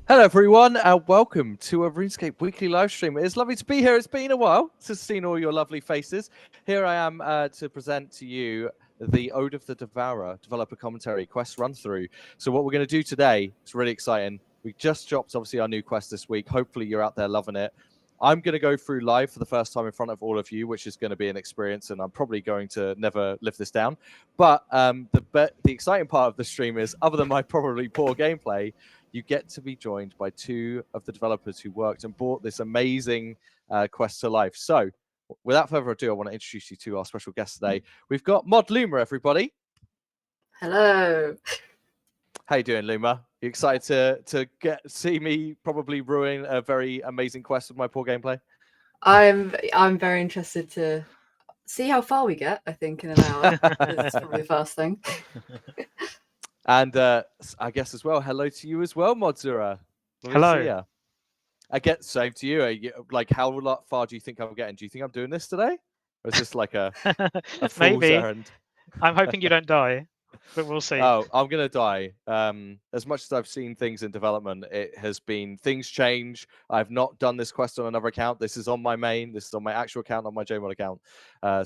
Hello everyone and welcome to a RuneScape weekly live stream. It's lovely to be here. It's been a while since I've seen all your lovely faces. Here I am to present to you the Ode of the Devourer developer commentary quest run through. So what we're going to do today is really exciting. We just dropped obviously our new quest this week. Hopefully you're out there loving it. I'm going to go through live for the first time in front of all of you, which is going to be an experience, and I'm probably going to never live this down. But the exciting part of the stream is, other than my probably poor gameplay, you get to be joined by two of the developers who worked and brought this amazing quest to life. So without further ado, I want to introduce you to our special guest today. We've got Mods Luma, everybody. Hello. How you doing, Luma? You excited to see me probably ruin a very amazing quest with my poor gameplay? I'm very interested to see how far we get, I think, in an hour. That's probably the first thing. And I guess as well, hello to you as well, Mods Zura. Hello. I get same to you. Like, how far do you think I'm getting? Do you think I'm doing this today? Or is this like a fool's Maybe. errand? I'm hoping you don't die, but we'll see. Oh, I'm going to die. As much as I've seen things in development, it has been things change. I've not done this quest on another account. This is on my main. This is on my actual account, on my JMod account.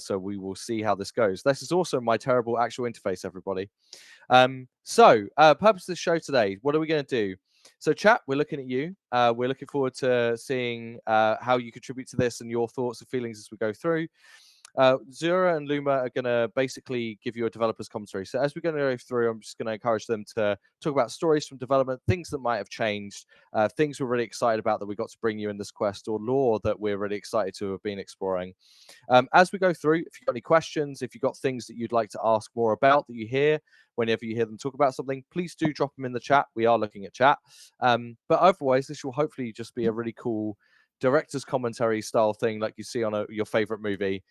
So we will see how this goes. This is also my terrible actual interface, everybody. Purpose of the show today, what are we going to do? So chat, we're looking at you. We're looking forward to seeing how you contribute to this and your thoughts and feelings as we go through. Zura and Luma are going to basically give you a developer's commentary. So as we're going to go through, I'm just going to encourage them to talk about stories from development, things that might have changed, things we're really excited about that we got to bring you in this quest, or lore that we're really excited to have been exploring. As we go through, if you've got any questions, if you've got things that you'd like to ask more about that you hear, whenever you hear them talk about something, please do drop them in the chat. We are looking at chat. But otherwise, this will hopefully just be a really cool director's commentary style thing like you see on your favorite movie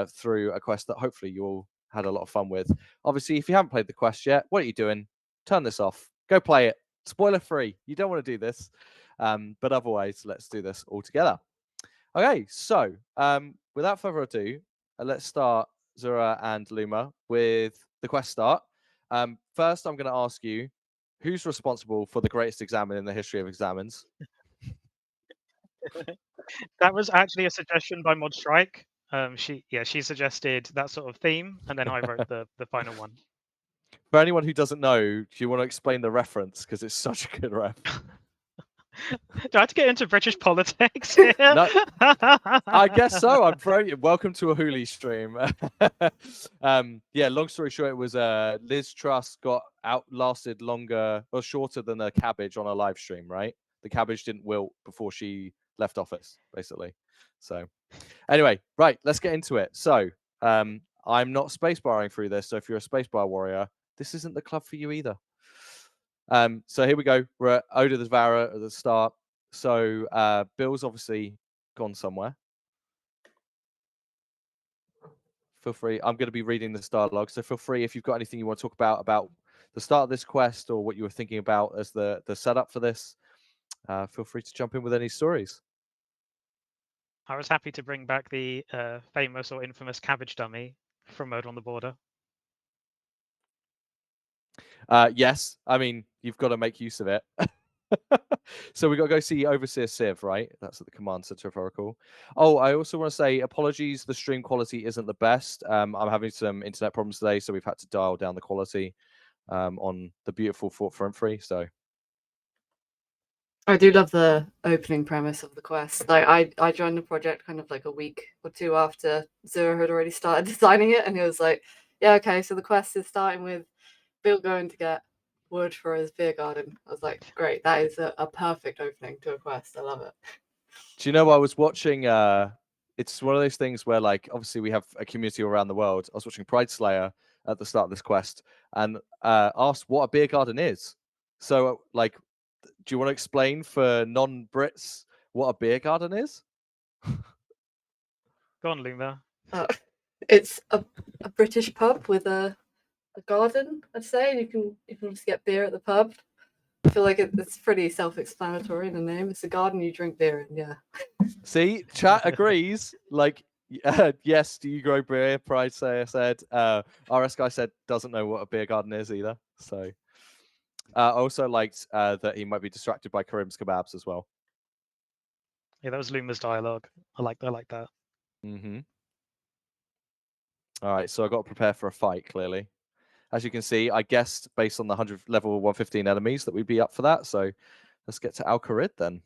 through a quest that hopefully you all had a lot of fun with. Obviously, if you haven't played the quest yet, what are you doing? Turn this off. Go play it. Spoiler free. You don't want to do this. But otherwise, let's do this all together. Okay, so without further ado, let's start, Zura and Luma, with the quest start. First, I'm going to ask you, who's responsible for the greatest examine in the history of examines? That was actually a suggestion by Mod Strike. She suggested that sort of theme, and then I wrote the final one. For anyone who doesn't know, do you want to explain the reference? Because it's such a good ref. Do I have to get into British politics here? No, I guess so. I'm very welcome to a Hooli stream. Yeah, long story short, it was Liz Truss got outlasted longer or shorter than a cabbage on a live stream, right? The cabbage didn't wilt before she left office, basically. So anyway, right, let's get into it. So I'm not spacebarring through this, so if you're a spacebar warrior, this isn't the club for you either. So here we go. We're at Ode of the Devourer at the start. So Bill's obviously gone somewhere. Feel free. I'm going to be reading this dialogue, so feel free if you've got anything you want to talk about the start of this quest or what you were thinking about as the setup for this. Feel free to jump in with any stories. I was happy to bring back the famous or infamous cabbage dummy from Murder on the Border. Yes, I mean, you've got to make use of it. So we got to go see Overseer Civ, right? That's at the command center, if I recall. Oh, I also want to say apologies. The stream quality isn't the best. I'm having some internet problems today, so we've had to dial down the quality on the beautiful Fort Free. So I do love the opening premise of the quest. Like I joined the project kind of like a week or two after Zura had already started designing it, and he was like, "Yeah, okay, so the quest is starting with Bill going to get wood for his beer garden." I was like, "Great, that is a perfect opening to a quest. I love it." do you know, I was watching it's one of those things where, like, obviously we have a community around the world. I was watching Pride Slayer at the start of this quest and asked what a beer garden is. So like, do you want to explain for non-Brits what a beer garden is? Go on, Luma. It's a British pub with a garden, I'd say. You can just get beer at the pub. I feel like it's pretty self-explanatory in the name. It's a garden you drink beer in, yeah. See, chat agrees. Like, yes, do you grow beer? Pride Slayer said. RS guy said doesn't know what a beer garden is either. So I also liked that he might be distracted by Karim's kebabs as well. Yeah, that was Luma's dialogue. I like that. Mm-hmm. All right, so I got to prepare for a fight, clearly. As you can see, I guessed based on the 100 level 115 enemies that we'd be up for that. So let's get to Al-Kharid then.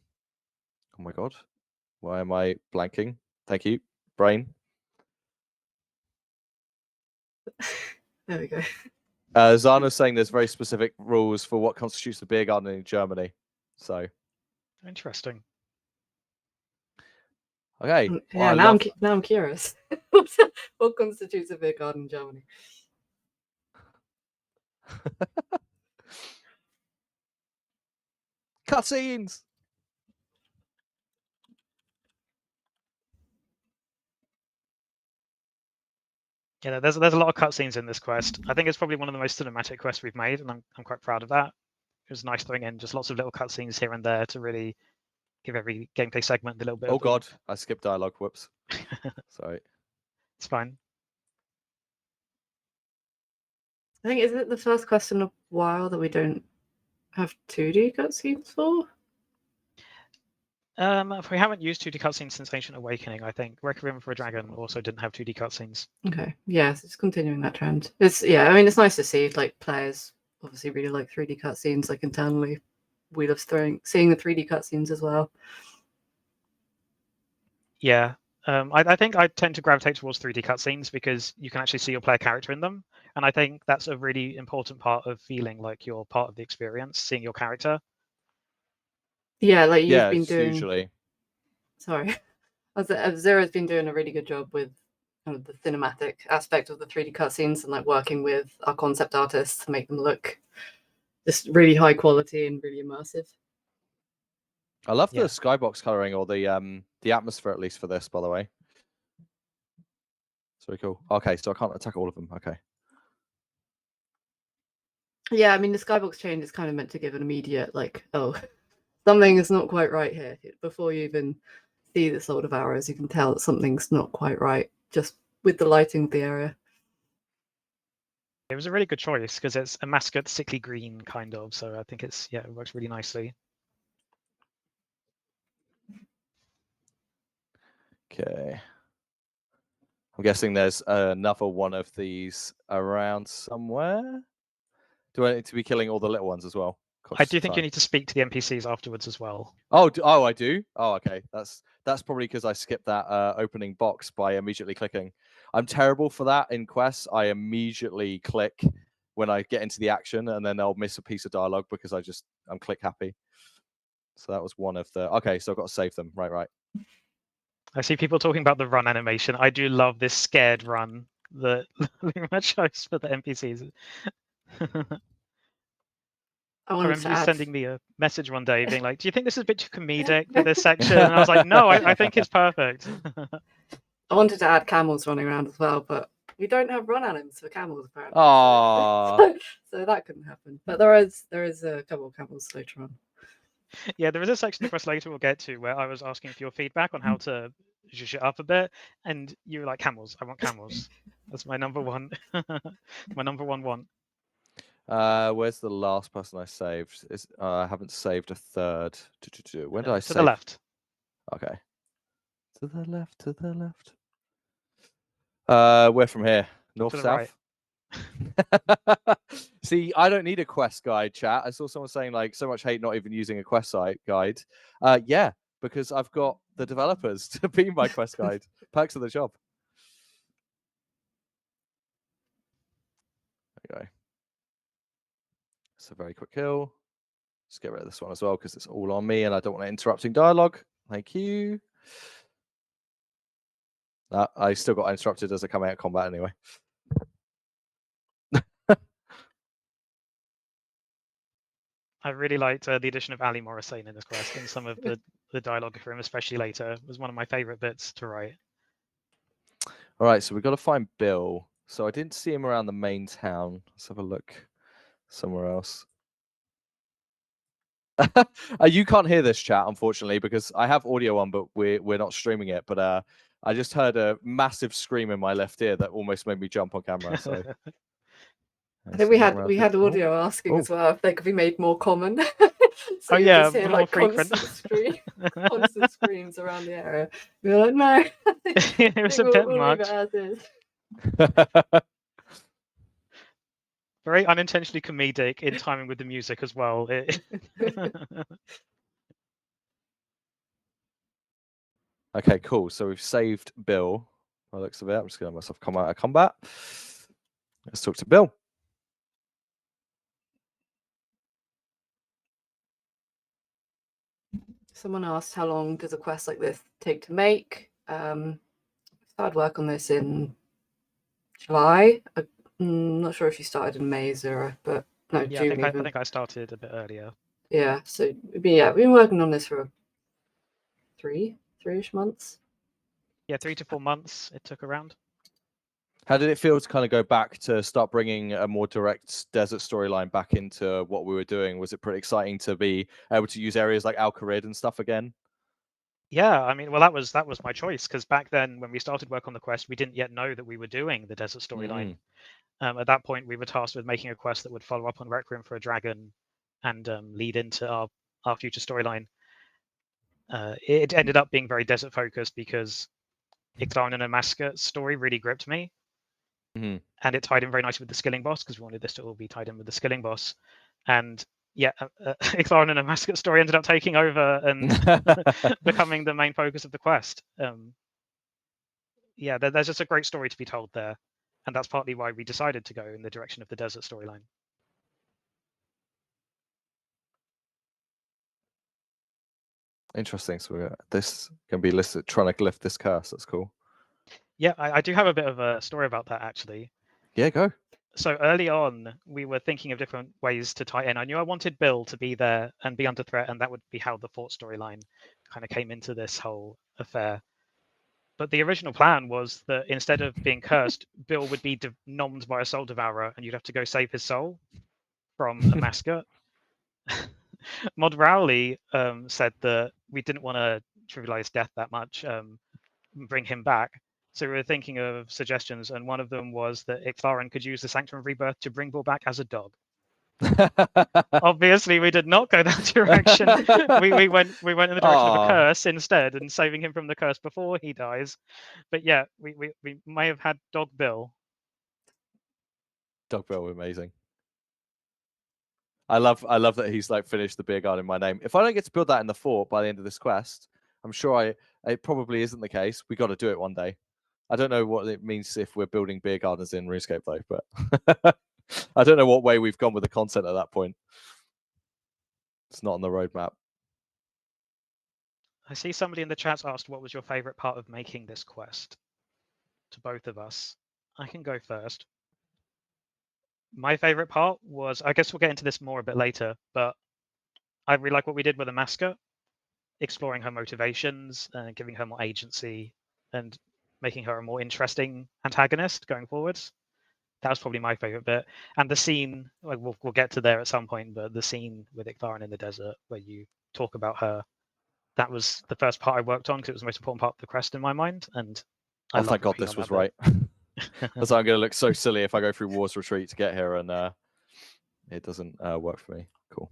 Oh my god. Why am I blanking? Thank you, brain. There we go. Zana's saying there's very specific rules for what constitutes a beer garden in Germany. So Interesting. okay. Yeah, well, now I'm curious. What constitutes a beer garden in Germany? Cutscenes. Yeah, there's a lot of cutscenes in this quest. I think it's probably one of the most cinematic quests we've made, and I'm quite proud of that. It was nice throwing in just lots of little cutscenes here and there to really give every gameplay segment a little bit. Oh god, I skipped dialogue. Whoops. Sorry. It's fine. I think, isn't it the first quest in a while that we don't have 2D cutscenes for? We haven't used 2D cutscenes since Ancient Awakening, I think. Requiem for a Dragon also didn't have 2D cutscenes. Okay, yeah, so it's continuing that trend. I mean, it's nice to see like players obviously really like 3D cutscenes. Like internally, we love seeing the 3D cutscenes as well. Yeah, I think I tend to gravitate towards 3D cutscenes because you can actually see your player character in them, and I think that's a really important part of feeling like you're part of the experience, seeing your character. Yeah, like you've been doing. Usually. Sorry, Zura's been doing a really good job with kind of the cinematic aspect of the 3D cutscenes and like working with our concept artists to make them look just really high quality and really immersive. I love the skybox coloring, or the atmosphere, at least for this, by the way. It's very cool. Okay, so I can't attack all of them. Okay. Yeah, I mean the skybox change is kind of meant to give an immediate like, oh, something is not quite right here. Before you even see the Sword of Arrows, you can tell that something's not quite right just with the lighting of the area. It was a really good choice because it's a mascot sickly green kind of, so I think it works really nicely. Okay. I'm guessing there's another one of these around somewhere. Do I need to be killing all the little ones as well? I do think you need to speak to the NPCs afterwards as well. Oh, I do? Oh, okay. That's probably because I skipped that opening box by immediately clicking. I'm terrible for that in quests. I immediately click when I get into the action, and then I'll miss a piece of dialogue because I'm click happy. So that was one of the... Okay, so I've got to save them. Right. I see people talking about the run animation. I do love this scared run that Luma chose for the NPCs. I remember you sending me a message one day being like, do you think this is a bit too comedic for this section? And I was like, no, I think it's perfect. I wanted to add camels running around as well, but we don't have run animals for camels apparently. So that couldn't happen. But there is a couple of camels later on. Yeah, there is a section of the quest later we'll get to where I was asking for your feedback on how to zhuzh it up a bit, and you were like, camels. I want camels. That's my number one. My number one want. Where's the last person I saved? I haven't saved a third. When did I save? To the left. Okay. To the left. Where from here? North, south? Right. See, I don't need a quest guide, chat. I saw someone saying like so much hate not even using a quest site guide. Yeah, because I've got the developers to be my quest guide. Perks of the job. There you go. It's a very quick kill. Let's get rid of this one as well because it's all on me and I don't want it interrupting dialogue. Thank you. I still got interrupted as I come out of combat anyway. I really liked the addition of Ali Morrisane in this quest, and some of the dialogue for him, especially later, was one of my favorite bits to write. All right, so we've got to find Bill. So I didn't see him around the main town. Let's have a look somewhere else. You can't hear this chat, unfortunately, because I have audio on, but we're not streaming it. But I just heard a massive scream in my left ear that almost made me jump on camera. So I think we had audio asking as well if they could be made more common. So you just hear like constant screams around the area. We're like, no, It was a bit we'll much. leave it as is. Very unintentionally comedic in timing with the music as well. Okay, cool. So we've saved Bill. By the looks of it, I'm just going to let myself come out of combat. Let's talk to Bill. Someone asked how long does a quest like this take to make? Started work on this in July. I'm not sure if you started in May, Zura, but no, Yeah, June I think I started a bit earlier. Yeah, so we've been working on this for three-ish months. Yeah, 3 to 4 months it took around. How did it feel to kind of go back to start bringing a more direct desert storyline back into what we were doing? Was it pretty exciting to be able to use areas like Al-Kharid and stuff again? Yeah, I mean, well, that was my choice, because back then when we started work on the quest, we didn't yet know that we were doing the desert storyline. At that point, we were tasked with making a quest that would follow up on Requiem for a Dragon and lead into our future storyline. It ended up being very desert focused because Ixalan and Amaska story really gripped me. And it tied in very nicely with the skilling boss, because we wanted this to all be tied in with the skilling boss. And yeah, Ixalan and Amaska story ended up taking over and becoming the main focus of the quest. Yeah, there's just a great story to be told there. And that's partly why we decided to go in the direction of the desert storyline. Interesting. So this can be listed, trying to lift this curse. That's cool. Yeah, I do have a bit of a story about that, actually. Yeah, go. So early on, we were thinking of different ways to tie in. I knew I wanted Bill to be there and be under threat, and that would be how the fort storyline kind of came into this whole affair. But the original plan was that instead of being cursed, Bill would be nommed by a soul devourer, and you'd have to go save his soul from a mascot. Mod Rowley said that we didn't want to trivialize death that much, bring him back. So we were thinking of suggestions, and one of them was that Ixalan could use the Sanctum of Rebirth to bring Bill back as a dog. Obviously, we did not go that direction. we went in the direction of a curse instead, and saving him from the curse before he dies. But yeah, we may have had Dog Bill. Dog Bill, amazing. I love that he's like finished the beer garden in my name. If I don't get to build that in the fort by the end of this quest, I'm sure it probably isn't the case. We got to do it one day. I don't know what it means if we're building beer gardens in RuneScape though, but I don't know what way we've gone with the content at that point. It's not on the roadmap. I see somebody in the chat asked what was your favorite part of making this quest. To both of us, I can go first. My favorite part was, I guess we'll get into this more a bit later, but I really like what we did with Amaska, exploring her motivations and giving her more agency and making her a more interesting antagonist going forwards. That was probably my favorite bit. And the scene, we'll get to there at some point, but the scene with Ixalan in the desert where you talk about her, that was the first part I worked on because it was the most important part of the quest in my mind. And oh, thank God this was right. That's why I'm going to look so silly if I go through War's Retreat to get here and it doesn't work for me. Cool.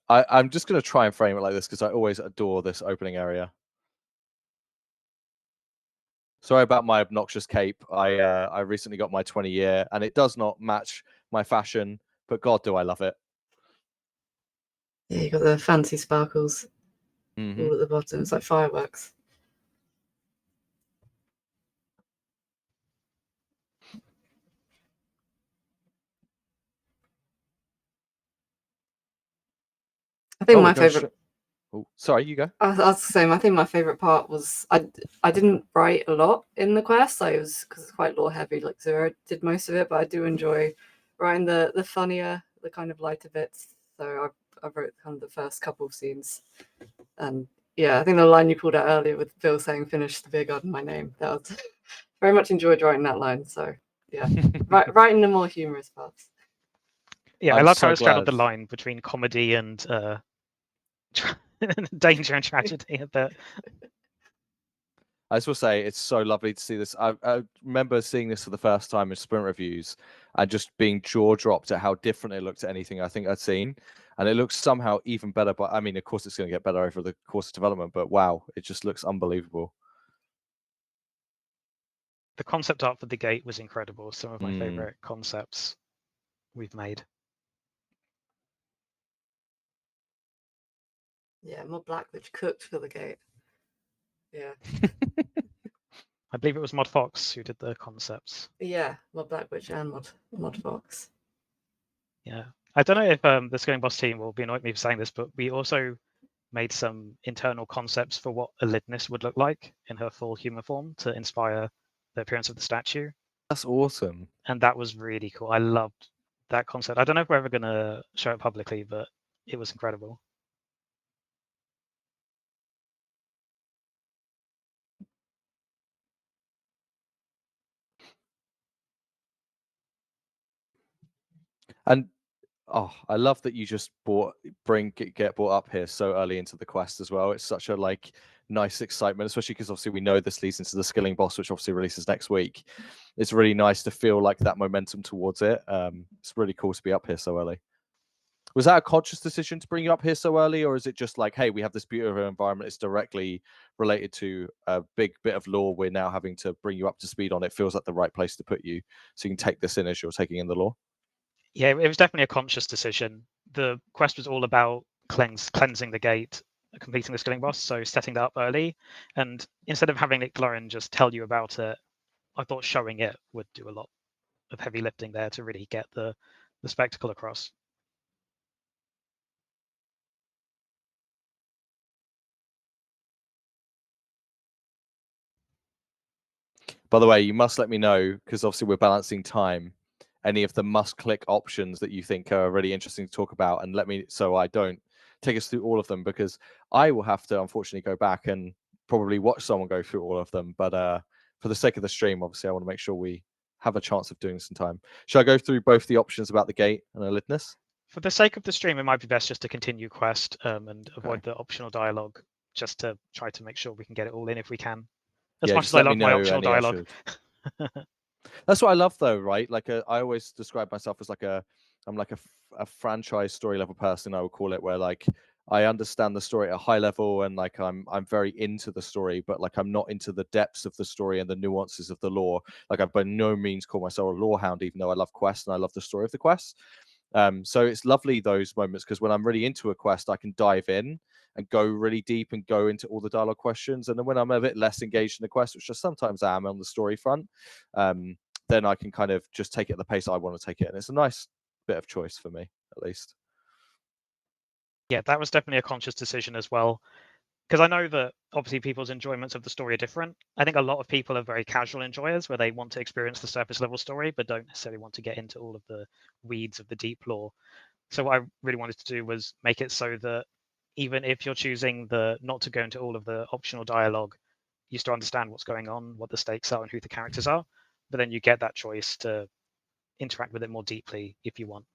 I'm just gonna try and frame it like this because I always adore this opening area. Sorry about my obnoxious cape. I recently got my 20-year and it does not match my fashion, but God, do I love it. Yeah, you got the fancy sparkles all at the bottom. It's like fireworks. I think my favorite. Oh, sorry, you go. I was the same. I think my favorite part was I didn't write a lot in the quest. It was because it's quite lore heavy. Like Zura did most of it, but I do enjoy writing the funnier, the kind of lighter bits. So I wrote kind of the first couple of scenes, and yeah, I think the line you pulled out earlier with Bill saying "Finish the beer garden, my name." That was very much enjoyed writing that line. So yeah, writing the more humorous parts. Yeah, I loved how it straddled the line between comedy and danger and tragedy a bit. I just will say it's so lovely to see this. I remember seeing this for the first time in sprint reviews and just being jaw dropped at how different it looked to anything I think I'd seen. And it looks somehow even better. But I mean, of course, it's going to get better over the course of development. But wow, it just looks unbelievable. The concept art for the gate was incredible. Some of my favorite concepts we've made. Yeah, Mod Blackwitch cooked for the gate. Yeah. I believe it was Mod Fox who did the concepts. Yeah, Mod Blackwitch and Mod Fox. Yeah. I don't know if the Skilling Boss team will be annoyed at me for saying this, but we also made some internal concepts for what Elidnis would look like in her full human form to inspire the appearance of the statue. That's awesome. And that was really cool. I loved that concept. I don't know if we're ever going to show it publicly, but it was incredible. And I love that you just get brought up here so early into the quest as well. It's such a nice excitement, especially because obviously we know this leads into the Skilling Boss, which obviously releases next week. It's really nice to feel like that momentum towards it. It's really cool to be up here so early. Was that a conscious decision to bring you up here so early, or is it just like, hey, we have this beautiful environment, it's directly related to a big bit of lore we're now having to bring you up to speed on? It feels like the right place to put you so you can take this in as you're taking in the lore? Yeah, it was definitely a conscious decision. The quest was all about cleansing the gate, completing the Skilling Boss, so setting that up early. And instead of having Nick Lauren just tell you about it, I thought showing it would do a lot of heavy lifting there to really get the spectacle across. By the way, you must let me know, because obviously we're balancing time, any of the must-click options that you think are really interesting to talk about, and let me, so I don't take us through all of them, because I will have to unfortunately go back and probably watch someone go through all of them. But for the sake of the stream, obviously, I want to make sure we have a chance of doing this in time. Should I go through both the options about the gate and Elidnis? For the sake of the stream, it might be best just to continue quest and avoid the optional dialogue, just to try to make sure we can get it all in if we can. As much as I love my optional dialogue. That's what I love, though, right? Like I always describe myself as I'm like a franchise story level person, I would call it, where like I understand the story at a high level and like I'm very into the story, but like I'm not into the depths of the story and the nuances of the lore. Like I by no means call myself a lore hound, even though I love quests and I love the story of the quests. So it's lovely, those moments, because when I'm really into a quest, I can dive in and go really deep and go into all the dialogue questions. And then when I'm a bit less engaged in the quest, which just sometimes I am on the story front, then I can kind of just take it at the pace I want to take it. And it's a nice bit of choice for me, at least. Yeah, that was definitely a conscious decision as well. Because I know that obviously people's enjoyments of the story are different. I think a lot of people are very casual enjoyers where they want to experience the surface level story, but don't necessarily want to get into all of the weeds of the deep lore. So what I really wanted to do was make it so that even if you're choosing not to go into all of the optional dialogue, you still understand what's going on, what the stakes are, and who the characters are. But then you get that choice to interact with it more deeply if you want.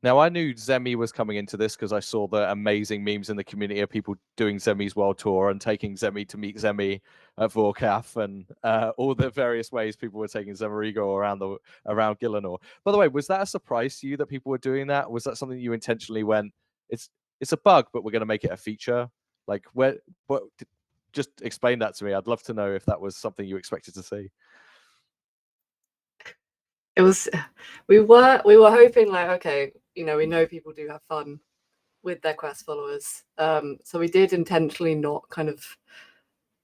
Now, I knew Zemi was coming into this because I saw the amazing memes in the community of people doing Zemi's world tour and taking Zemi to meet Zemi at Vorkath, and all the various ways people were taking Zemarigo around Gillinor. By the way, was that a surprise to you that people were doing that? Was that something you intentionally went, it's a bug, but we're going to make it a feature? Like, just explain that to me. I'd love to know if that was something you expected to see. It was, we were hoping like, okay, we know people do have fun with their quest followers. So we did intentionally not kind of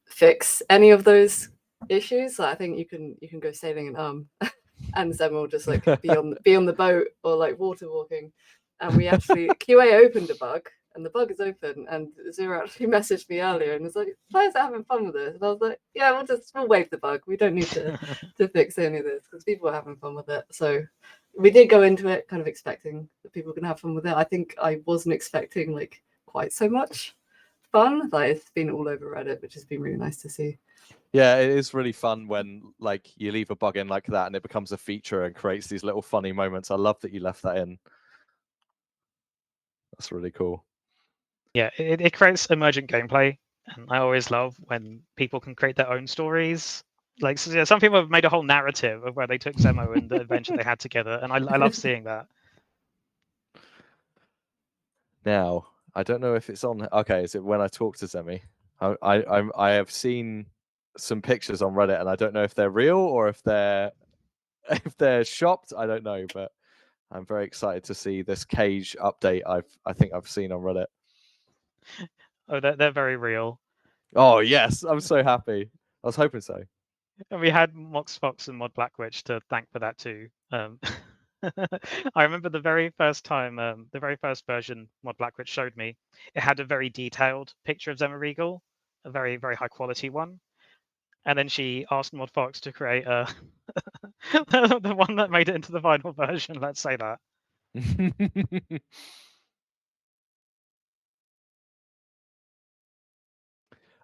fix any of those issues. Like, I think you can go sailing and Zem will just like be on the boat or like water walking. And we actually QA opened a bug, and the bug is open. And Zura actually messaged me earlier and was like, "Players are having fun with this." And I was like, "Yeah, we'll waive the bug. We don't need to fix any of this because people are having fun with it." So we did go into it kind of expecting that people were gonna have fun with it. I think I wasn't expecting like quite so much fun. Like, it's been all over Reddit, which has been really nice to see. Yeah, it is really fun when like you leave a bug in like that and it becomes a feature and creates these little funny moments. I love that you left that in. That's really cool. Yeah, it creates emergent gameplay, And I always love when people can create their own stories. Like, so, yeah, some people have made a whole narrative of where they took Zemo and the adventure they had together, and I love seeing that. Now, I don't know if it's on. Okay, is it when I talk to Zemi? I have seen some pictures on Reddit, and I don't know if they're real or if they're shopped. I don't know, but I'm very excited to see this cage update. I think I've seen on Reddit. Oh, they're very real. Oh yes, I'm so happy. I was hoping so. And we had Mox Fox and Mod Blackwitch to thank for that too. I remember the very first time, the very first version Mod Blackwitch showed me, it had a very detailed picture of Zema Regal, a very, very high quality one. And then she asked Mod Fox to create the one that made it into the final version, let's say that.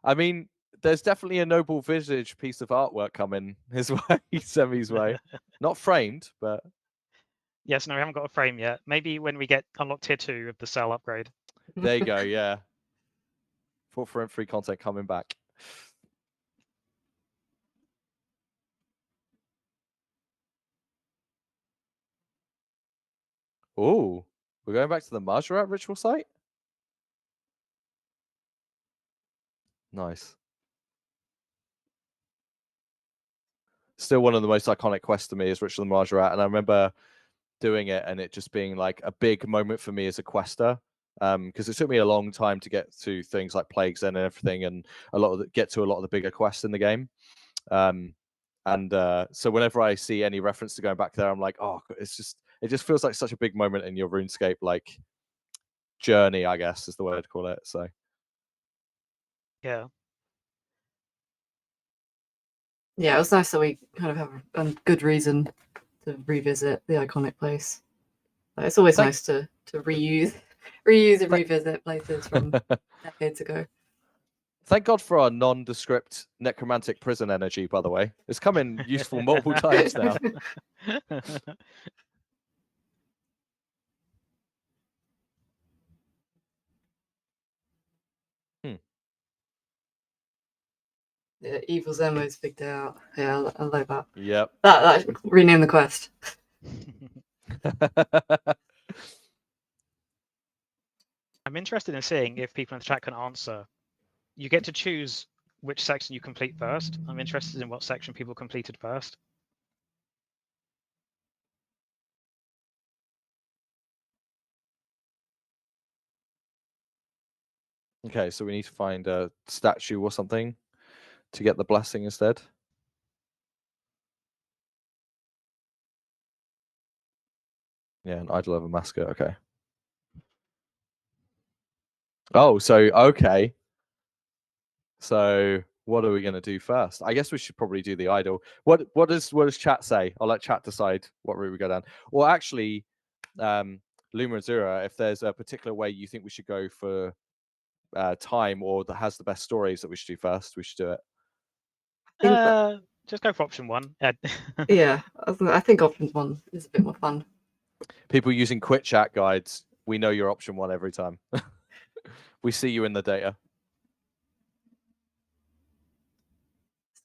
I mean, there's definitely a noble visage piece of artwork coming his way, Semi's way. Not framed, but Yes, no, we haven't got a frame yet. Maybe when we get unlocked tier 2 of the cell upgrade. there you go, yeah. For free content coming back. Oh, we're going back to the Marjarat ritual site? Nice. Still one of the most iconic quests to me is Ritual of the Marjarat, and I remember doing it and it just being like a big moment for me as a quester, because it took me a long time to get to things like Plagues and everything, and get to a lot of the bigger quests in the game. So whenever I see any reference to going back there, I'm like, oh, it just feels like such a big moment in your RuneScape like journey, I guess is the way I'd call it. So yeah, Yeah, it was nice that we kind of have a good reason to revisit the iconic place. Like, it's always nice to reuse and revisit places from decades ago. Thank God for our nondescript necromantic prison energy, by the way. It's come in useful multiple times now. Yeah, Evil Zemo's big day out. Yeah, I like that. Yep. That rename the quest. I'm interested in seeing if people in the chat can answer. You get to choose which section you complete first. I'm interested in what section people completed first. Okay, so we need to find a statue or something to get the blessing instead. Yeah, an idol of a mascot. Okay. Oh, so okay. So what are we going to do first? I guess we should probably do the idol. What does chat say? I'll let chat decide what route we go down. Or actually, Luma and Zura, if there's a particular way you think we should go for time or that has the best stories that we should do first, we should do it. Just go for option 1. Yeah, I think option 1 is a bit more fun. People using Quit Chat guides, we know you're option 1 every time. We see you in the data.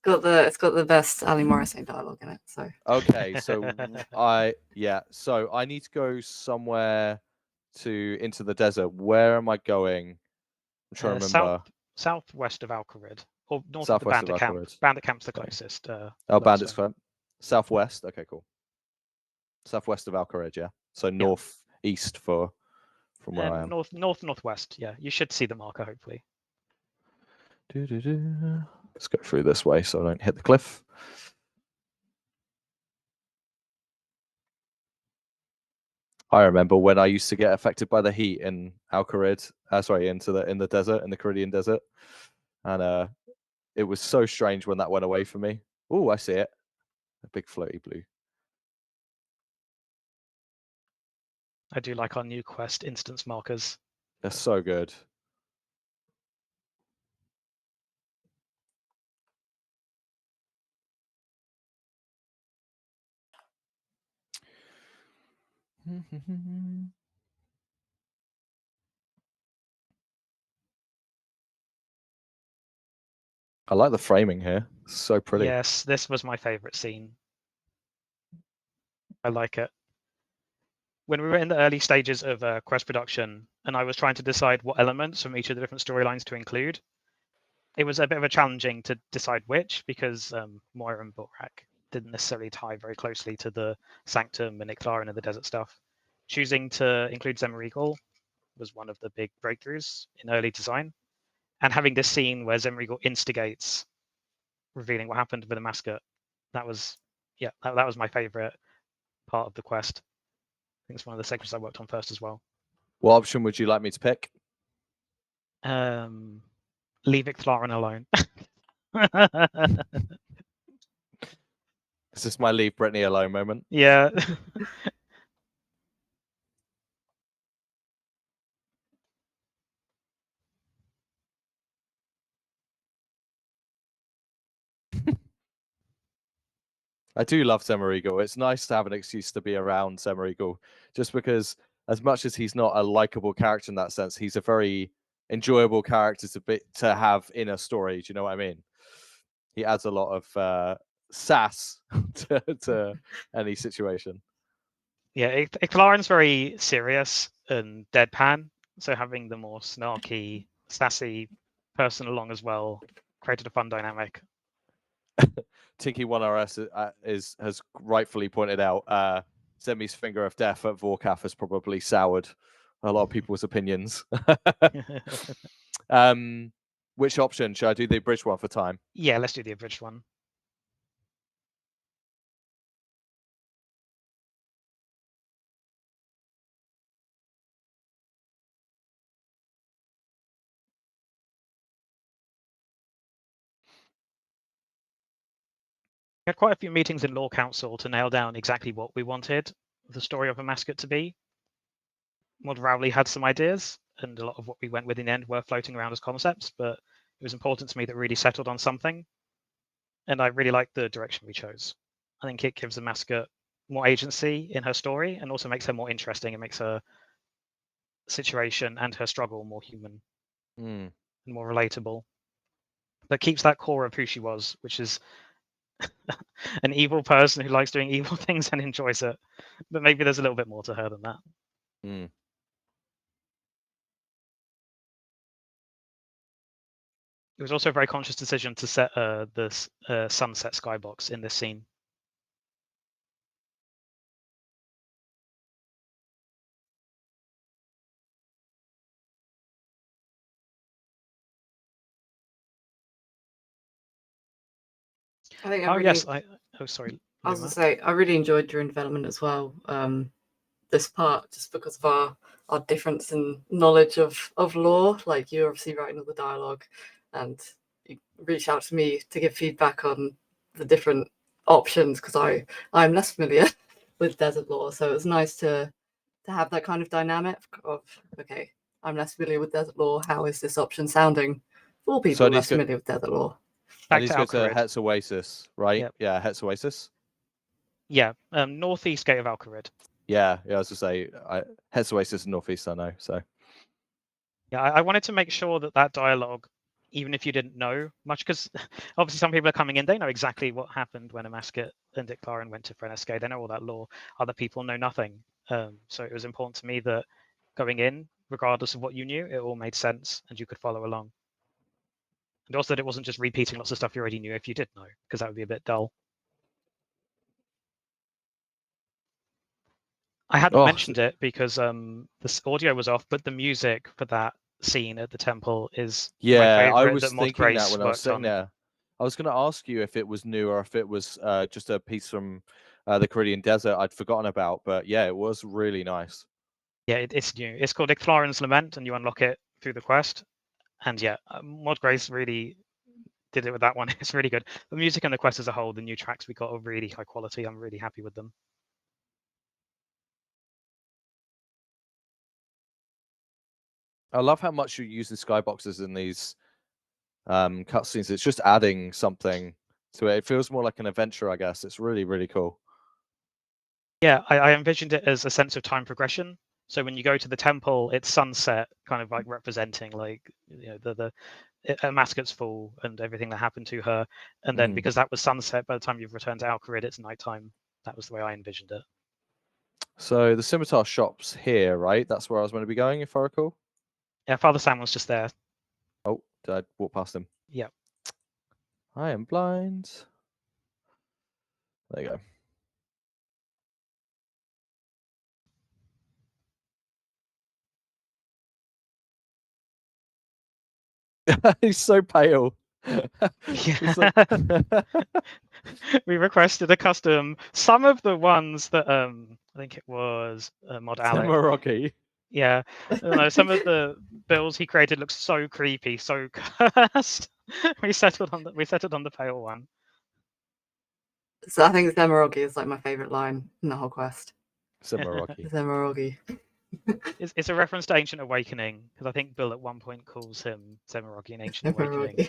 It's got the best Ali Morrison dialogue in it. So okay, so I need to go somewhere into the desert. Where am I going? I'm trying to remember. Southwest of Alcarid, or north Southwest of the Bandit Camp. Alcarid. Bandit Camp's the closest. Bandit's Camp. Southwest. Okay, cool. Southwest of Alcarid, yeah. So northeast from where I am. Northwest. Yeah, you should see the marker hopefully. Let's go through this way so I don't hit the cliff. I remember when I used to get affected by the heat in Alcarid, in the desert, in the Caridian desert. And it was so strange when that went away for me. Oh, I see it. A big floaty blue. I do like our new quest instance markers. They're so good. I like the framing here. It's so pretty. Yes, this was my favorite scene. I like it. When we were in the early stages of quest production, and I was trying to decide what elements from each of the different storylines to include, it was a bit of a challenging to decide which, because Moira and Borak didn't necessarily tie very closely to the Sanctum and Iclaran and the desert stuff. Choosing to include Zemregal was one of the big breakthroughs in early design. And having this scene where Zemregal instigates revealing what happened with the mascot, that was my favorite part of the quest. I think it's one of the segments I worked on first as well. What option would you like me to pick? Leave Iclaran alone. Is this my leave Brittany alone moment? Yeah. I do love Zemregal. It's nice to have an excuse to be around Zemregal, just because as much as he's not a likable character in that sense, he's a very enjoyable character to have in a story. Do you know what I mean? He adds a lot of sass to any situation. Yeah, Iclaran's very serious and deadpan, so having the more snarky, sassy person along as well created a fun dynamic. Tinky1RS has rightfully pointed out Zemi's finger of death at Vorkath has probably soured a lot of people's opinions. Which option? Should I do the abridged one for time? Yeah, let's do the abridged one. We had quite a few meetings in Law Council to nail down exactly what we wanted the story of a mascot to be. Mod Rowley had some ideas, and a lot of what we went with in the end were floating around as concepts, but it was important to me that we really settled on something. And I really like the direction we chose. I think it gives the mascot more agency in her story and also makes her more interesting. It makes her situation and her struggle more human and more relatable. But keeps that core of who she was, which is an evil person who likes doing evil things and enjoys it. But maybe there's a little bit more to her than that. It was also a very conscious decision to set this sunset skybox in this scene. I think sorry. I was going to say, I really enjoyed during development as well. This part, just because of our difference in knowledge of lore. Like, you're obviously writing all the dialogue, and you reached out to me to give feedback on the different options because I'm less familiar with desert lore. So it was nice to have that kind of dynamic of, okay, I'm less familiar with desert lore. How is this option sounding for people less familiar with desert lore? And he's got to Hetz Oasis, right? Yep. Yeah, Hetz Oasis. Yeah, northeast gate of Alcarid. Yeah, I was to say, Hetz Oasis and northeast, I know. So yeah, I wanted to make sure that dialogue, even if you didn't know much, because obviously some people are coming in, they know exactly what happened when a mascot and Iclaran went to Frenesque. They know all that lore. Other people know nothing. So it was important to me that going in, regardless of what you knew, it all made sense and you could follow along. And also that it wasn't just repeating lots of stuff you already knew if you did know, because that would be a bit dull. I hadn't mentioned it because the audio was off, but the music for that scene at the temple is my favorite. I was thinking that when I was sitting there. I was going to ask you if it was new or if it was just a piece from the Carillion Desert I'd forgotten about, but yeah, it was really nice. Yeah, it's new. It's called Iclaran's Lament, and you unlock it through the quest. And yeah, Mod Grace really did it with that one. It's really good. The music and the quest as a whole, the new tracks we got are really high quality. I'm really happy with them. I love how much you use the skyboxes in these cutscenes. It's just adding something to it. It feels more like an adventure, I guess. It's really, really cool. Yeah, I envisioned it as a sense of time progression. So when you go to the temple, it's sunset, kind of like representing like the Amasket's fall and everything that happened to her. And then because that was sunset, by the time you've returned to Alcarid, it's nighttime. That was the way I envisioned it. So the scimitar shop's here, right? That's where I was going to be going, if I recall. Yeah, Father Sam was just there. Oh, did I walk past him? Yeah. I am blind. There you go. He's so pale. Yeah. We requested a custom. Some of the ones that I think it was Mod Alec. Samaroggy. Yeah, some of the builds he created look so creepy, so cursed. we settled on the pale one. So I think Zemaroggy is like my favorite line in the whole quest. Samaroggy. Zemaroggy. It's a reference to Ancient Awakening, because I think Bill at one point calls him Zemaroggy in Ancient Awakening.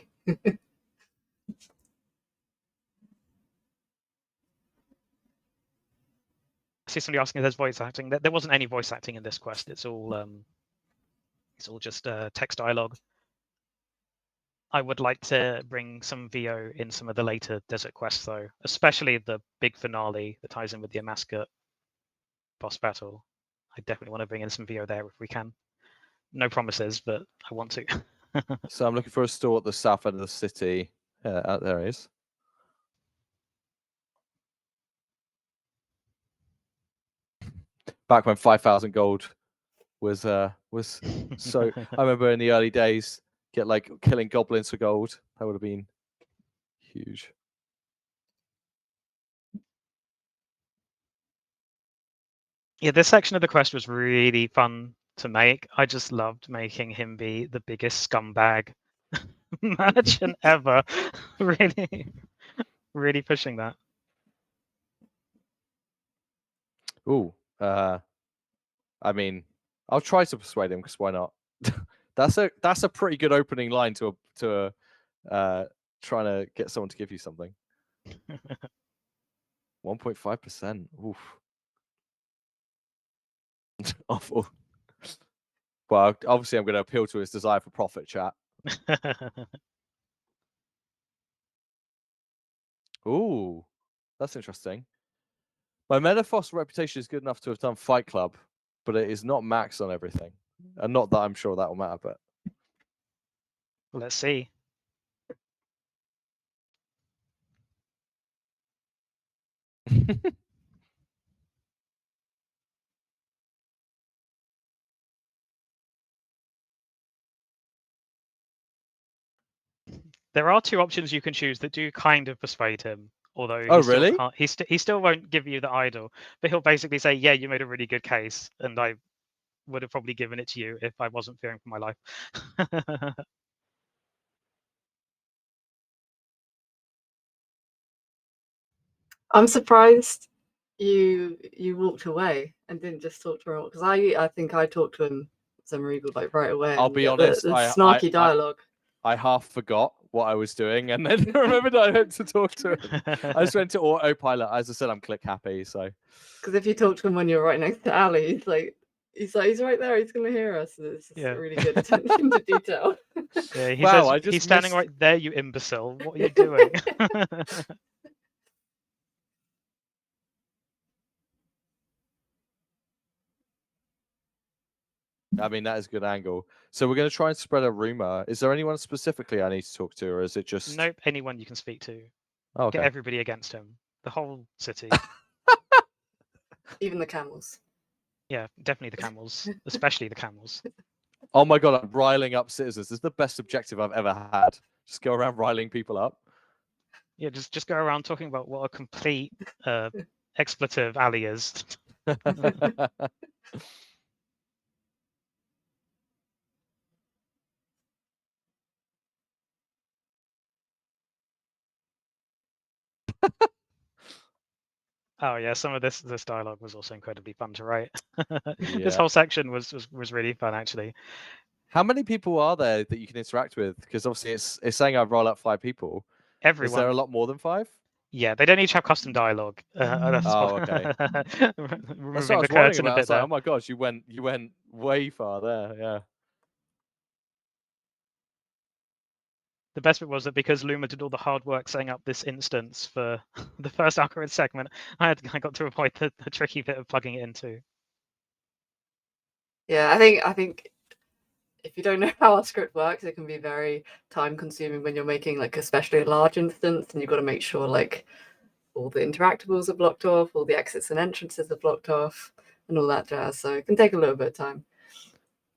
I see somebody asking if there's voice acting. There wasn't any voice acting in this quest. It's all just text dialogue. I would like to bring some VO in some of the later desert quests, though, especially the big finale that ties in with the Amasket boss battle. I definitely want to bring in some VO there if we can. No promises, but I want to. So I'm looking for a store at the south end of the city. Out there it is. Back when 5,000 gold was so. I remember in the early days, get like killing goblins for gold. That would have been huge. Yeah, this section of the quest was really fun to make. I just loved making him be the biggest scumbag merchant ever. really pushing that. Ooh, I mean, I'll try to persuade him, because why not? That's a pretty good opening line to trying to get someone to give you something. 1.5%. Oof. Awful. Well, obviously, I'm going to appeal to his desire for profit, chat. Ooh, that's interesting. My Metaphos reputation is good enough to have done Fight Club, but it is not max on everything. And not that I'm sure that will matter, but Let's see. There are two options you can choose that do kind of persuade him. Although really? He still won't give you the idol, but he'll basically say, "Yeah, you made a really good case, and I would have probably given it to you if I wasn't fearing for my life." I'm surprised you walked away and didn't just talk to him, because I think I talked to him, Zemarigo, like right away. I'll be honest, the snarky dialogue. I half forgot what I was doing, and then remembered I had to talk to him. I just went to autopilot. As I said, I'm click happy, so. Because if you talk to him when you're right next to Ali, he's right there. He's gonna hear us. It's just really good attention to detail. Yeah, he Wow, says, he's standing right there, you imbecile. What are you doing? I mean, that is a good angle. So we're going to try and spread a rumor. Is there anyone specifically I need to talk to, or is it just... Nope, anyone you can speak to. Oh, okay. Get everybody against him. The whole city. Even the camels. Yeah, definitely the camels. Especially the camels. Oh my god, I'm riling up citizens. This is the best objective I've ever had. Just go around riling people up. Yeah, just go around talking about what a complete expletive Ali is. Oh yeah, some of this dialogue was also incredibly fun to write. This whole section was really fun, actually. How many people are there that you can interact with? Because obviously it's saying I've rolled out 5 people. Everyone. Is there a lot more than 5? Yeah, they don't each have custom dialogue. That's Oh, okay. removing That's what I the was wondering curtain a about. I bit was like, there. oh my gosh, you went way far there. Yeah. The best bit was that because Luma did all the hard work setting up this instance for the first algorithm segment, I got to avoid the tricky bit of plugging it in too. Yeah, I think if you don't know how our script works, it can be very time consuming when you're making like especially a large instance, and you've got to make sure like all the interactables are blocked off, all the exits and entrances are blocked off, and all that jazz. So it can take a little bit of time.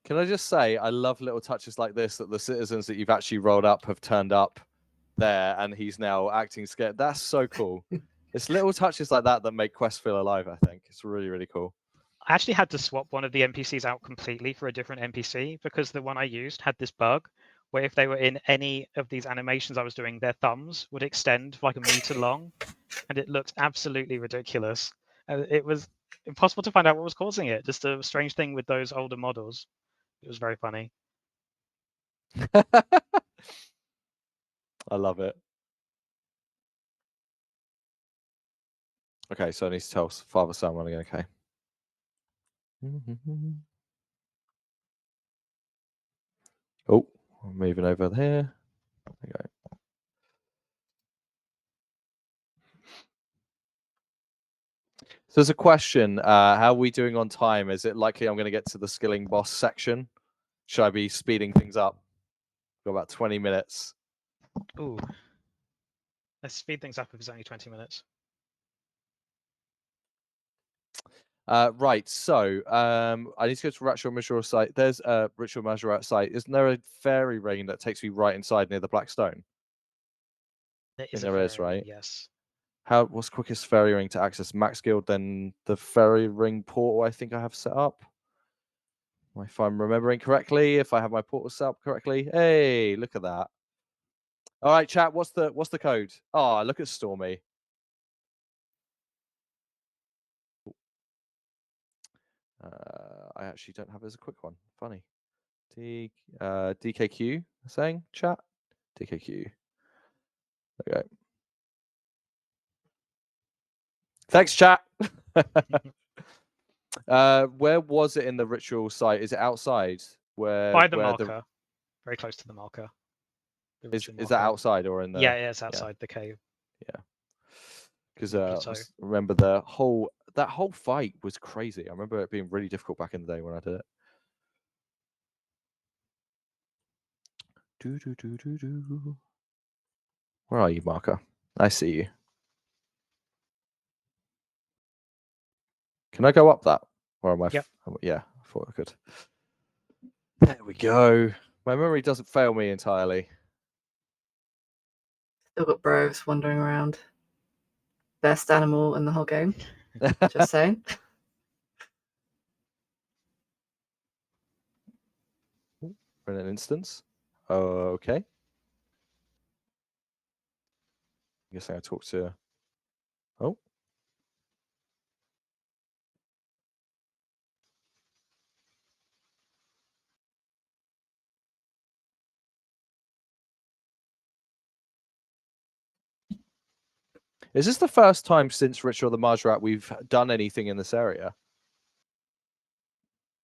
Can I just say, I love little touches like this that the citizens that you've actually rolled up have turned up there, and he's now acting scared. That's so cool. It's little touches like that that make Quest feel alive. I think it's really, really cool. I actually had to swap one of the NPCs out completely for a different NPC because the one I used had this bug where if they were in any of these animations I was doing, their thumbs would extend like a meter long, and it looked absolutely ridiculous. It was impossible to find out what was causing it. Just a strange thing with those older models. It was very funny. I love it. Okay, so I need to tell Father Sam again. Okay. Oh, I'm moving over there. There we go. So there's a question. How are we doing on time? Is it likely I'm going to get to the skilling boss section? Should I be speeding things up? Got about 20 minutes. Ooh. Let's speed things up if it's only 20 minutes. Right, so I need to go to Ritual Majora site. There's a Ritual Majora site. Isn't there a fairy ring that takes me right inside near the Black Stone? There is There is, right? Yes. What's quickest fairy ring to access? Max Guild, then the fairy ring portal I think I have set up. If I'm remembering correctly, if I have my portal set up correctly. Hey, look at that. All right, chat, what's the code? Oh, look at Stormy. I actually don't have it as a quick one. Funny. DKQ saying chat. DKQ. Okay. Thanks, chat. Where was it in the ritual site? Is it outside? By the marker. Very close to the marker. Is that outside or in the? Yeah, it's outside the cave. Yeah. Because remember that whole fight was crazy. I remember it being really difficult back in the day when I did it. Where are you, marker? I see you. Can I go up that? Or am I? Yep. Yeah, I thought I could. There we go. My memory doesn't fail me entirely. Still got bros wandering around. Best animal in the whole game. Just saying. In an instance. Okay. I guess I talk to. Oh. Is this the first time since Ritual of the Majrat we've done anything in this area?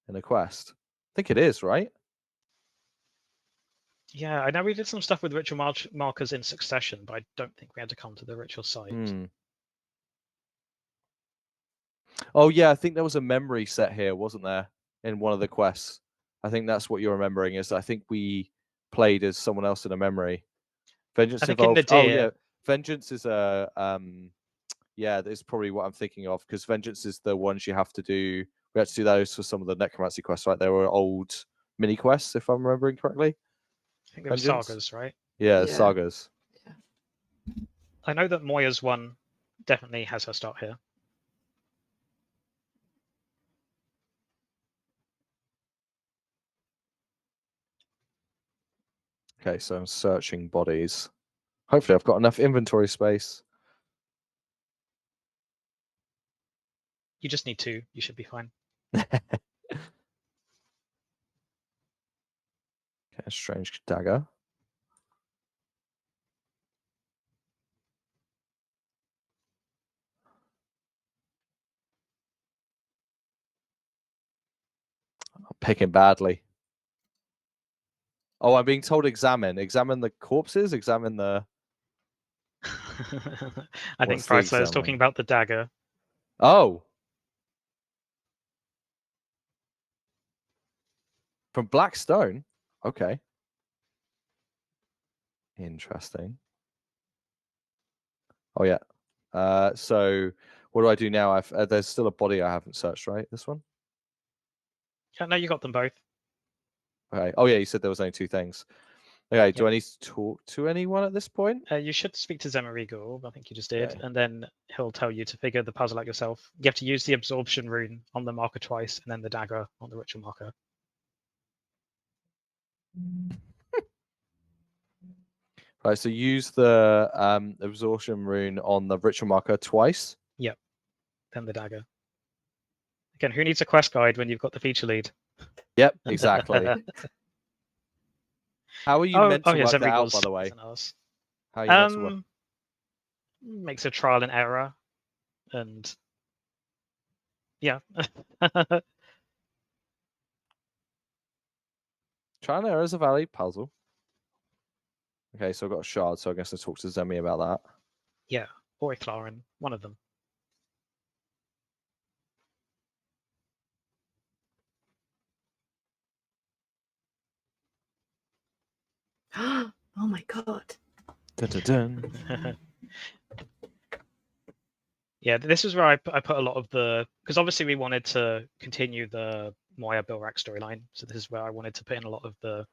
In a quest? I think it is, right? Yeah, I know we did some stuff with ritual markers in succession, but I don't think we had to come to the ritual site. Oh, yeah, I think there was a memory set here, wasn't there? In one of the quests. I think that's what you're remembering is I think we played as someone else in a memory. Vengeance involved. Oh, yeah. Vengeance is a... yeah, that's probably what I'm thinking of because Vengeance is the ones you have to do. We had to do those for some of the necromancy quests, right? They were old mini quests, if I'm remembering correctly. I think they were sagas, right? Yeah, sagas. Yeah. I know that Moya's one definitely has her start here. Okay, so I'm searching bodies. Hopefully I've got enough inventory space. You just need 2. You should be fine. Okay, a strange dagger. picking badly. Oh, I'm being told examine. Examine the corpses? Examine the... I think What's the Chrysler is talking examine? about the dagger. Oh! From Black Stone? Okay. Interesting. Oh, yeah. So what do I do now? There's still a body I haven't searched, right? This one? Yeah, no, you got them both. Okay. Oh, yeah, you said there was only 2 things. Okay, do Yeah. I need to talk to anyone at this point? You should speak to Zemarigo, I think you just did, Okay. and then he'll tell you to figure the puzzle out yourself. You have to use the absorption rune on the marker twice, and then the dagger on the ritual marker. Right, so use the absorption rune on the ritual marker twice. Yep. Then the dagger. Again, who needs a quest guide when you've got the feature lead? Yep, exactly. How are you meant to work that out, by the way? How are you meant to work? Makes a trial and error, and yeah. Trial and error is a valid puzzle. Okay, so I've got a shard, so I guess I talk to Zemi about that. Yeah, or Clarin, one of them. Oh my god. Dun, dun, dun. Yeah, this is where I put a lot of the, because obviously we wanted to continue the Moya Bilrak storyline, so this is where I wanted to put in a lot of the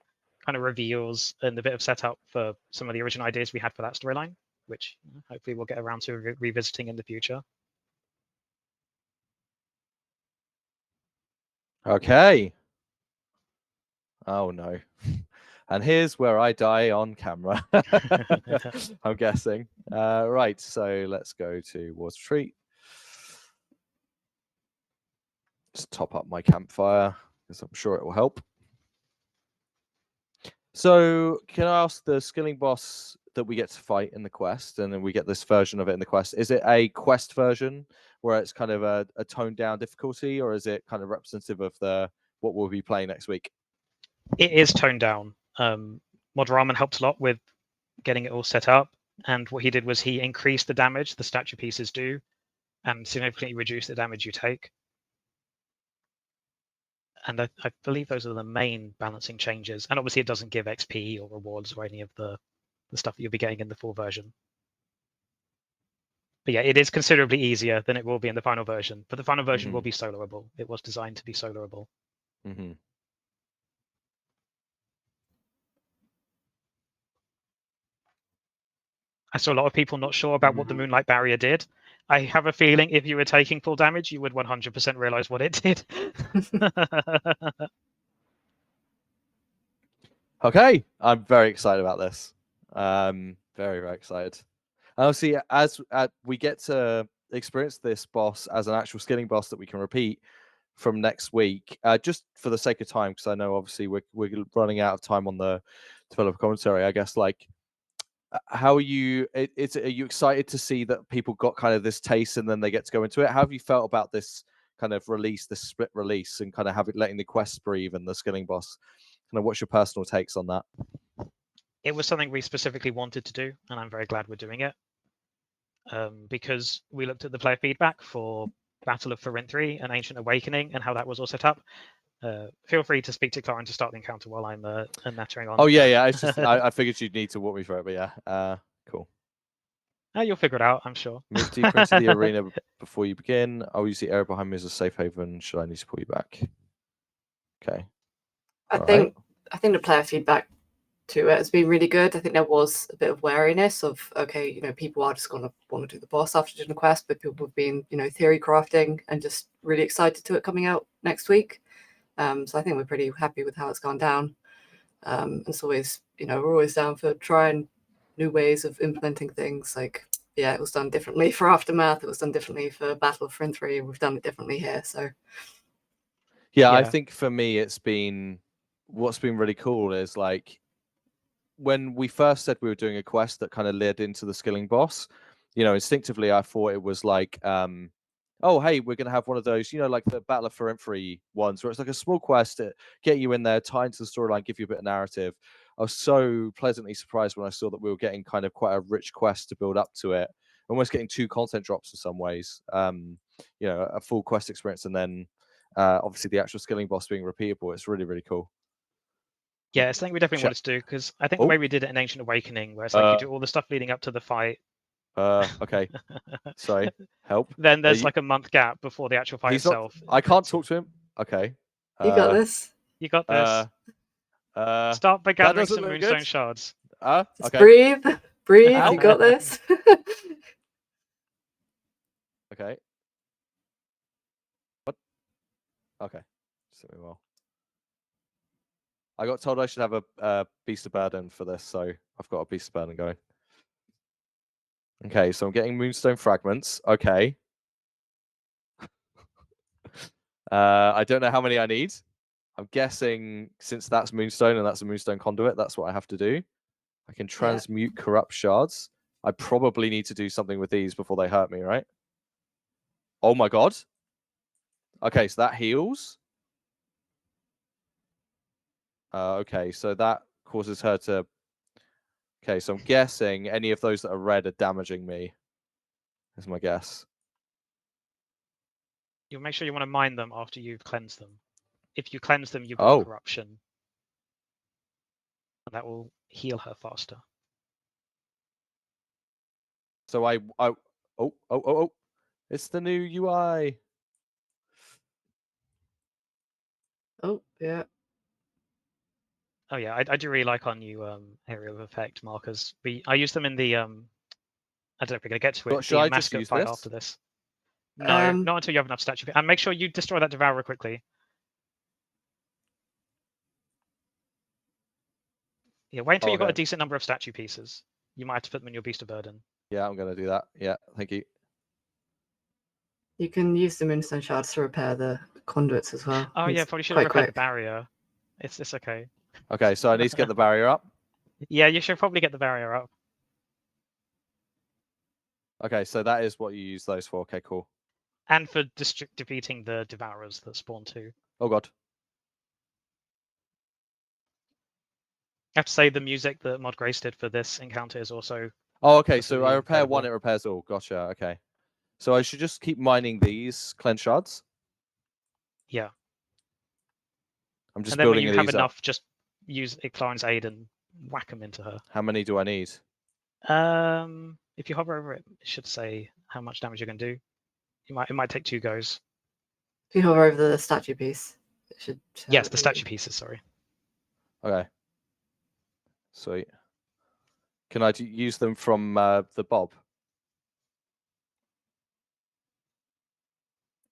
kind of reveals and a bit of setup for some of the original ideas we had for that storyline, which hopefully we'll get around to revisiting in the future. Okay. Oh no. And here's where I die on camera. I'm guessing. Right, so let's go to War's Retreat. Just top up my campfire, because I'm sure it will help. So can I ask, the skilling boss that we get to fight in the quest, and then we get this version of it in the quest, is it a quest version where it's kind of a toned down difficulty, or is it kind of representative of what we'll be playing next week? It is toned down. Mod Ramen helped a lot with getting it all set up, and what he did was he increased the damage the statue pieces do and significantly reduced the damage you take. And I believe those are the main balancing changes. And obviously it doesn't give XP or rewards or any of the stuff that you'll be getting in the full version. But yeah, it is considerably easier than it will be in the final version. But the final version will be soloable. It was designed to be soloable. I saw a lot of people not sure about what the Moonlight Barrier did. I have a feeling if you were taking full damage, you would 100% realize what it did. Okay, I'm very excited about this. Very, very excited. And obviously, as we get to experience this boss as an actual skilling boss that we can repeat from next week, just for the sake of time, because I know obviously we're running out of time on the developer commentary. I guess, like, how are you? Are you excited to see that people got kind of this taste and then they get to go into it? How have you felt about this kind of release, this split release, and kind of letting the quests breathe and the skilling boss? Kind of, what's your personal takes on that? It was something we specifically wanted to do, and I'm very glad we're doing it. Because we looked at the player feedback for Battle of Farin 3 and Ancient Awakening and how that was all set up. Feel free to speak to Clarin to start the encounter while I'm nattering on. Oh yeah. It's just I figured you'd need to walk me through it, but yeah, cool. You'll figure it out, I'm sure. Move deeper into the arena before you begin. I'll use the area behind me as a safe haven. Should I need to pull you back? Okay. I think the player feedback to it has been really good. I think there was a bit of wariness of, okay, you know, people are just going to want to do the boss after doing the quest, but people have been, you know, theory crafting and just really excited to it coming out next week. So I think we're pretty happy with how it's gone down. It's always, you know, we're always down for trying new ways of implementing things. Like, yeah, it was done differently for Aftermath. It was done differently for Battle of Farin 3. We've done it differently here. So yeah, I think for me, what's been really cool is, like, when we first said we were doing a quest that kind of led into the skilling boss, you know, instinctively I thought it was like oh, hey, we're going to have one of those, like the Battle of Ferenfree ones, where it's like a small quest to get you in there, tie into the storyline, give you a bit of narrative. I was so pleasantly surprised when I saw that we were getting kind of quite a rich quest to build up to it, almost getting 2 content drops in some ways. A full quest experience, and then obviously the actual skilling boss being repeatable. It's really, really cool. Yeah, it's something we definitely wanted to do, because I think the way we did it in Ancient Awakening, where it's like you do all the stuff leading up to the fight. Okay. Sorry. Help. Then there's like a month gap before the actual fight itself. I can't talk to him. Okay. You got this. You got this. Start by gathering some Moonstone shards. Okay. Breathe. Breathe. You got this. Okay. What? Okay. Suit me well. I got told I should have a Beast of Burden for this, so I've got a Beast of Burden going. Okay, so I'm getting Moonstone fragments. Okay. I don't know how many I need. I'm guessing since that's Moonstone and that's a Moonstone conduit, that's what I have to do. I can transmute corrupt shards. I probably need to do something with these before they hurt me, right? Oh my god. Okay, so that heals. Okay, so that causes her to... Okay, so I'm guessing any of those that are red are damaging me. Is my guess. You'll make sure you want to mine them after you've cleansed them. If you cleanse them, you've got corruption. And that will heal her faster. So oh. It's the new UI. Oh, yeah. Oh yeah, I do really like our new area of effect markers. I use them in the I don't know if we're gonna get to it. The mascot fight after this. No, not until you have enough statue. And make sure you destroy that Devourer quickly. Yeah, wait until you've got a decent number of statue pieces. You might have to put them in your Beast of Burden. Yeah, I'm gonna do that. Yeah, thank you. You can use the Moonstone shards to repair the conduits as well. Oh yeah, probably should have repaired the barrier. It's okay. Okay, so I need to get the barrier up. Yeah, you should probably get the barrier up. Okay, so that is what you use those for. Okay, cool. And for defeating the Devourers that spawn too. Oh god. I have to say the music that Mod Grace did for this encounter is also... Oh, okay, so I repair one, it repairs all. Gotcha, okay. So I should just keep mining these cleanse shards? Yeah. I'm just and then building when you have enough, up. just use Icklarine's aid and whack them into her. How many do I need? If you hover over it, it should say how much damage you can do. It might take 2 goes. If you hover over the statue piece, it should. Yes, the statue pieces. Sorry. Okay. Sweet. Can I use them from the Bob?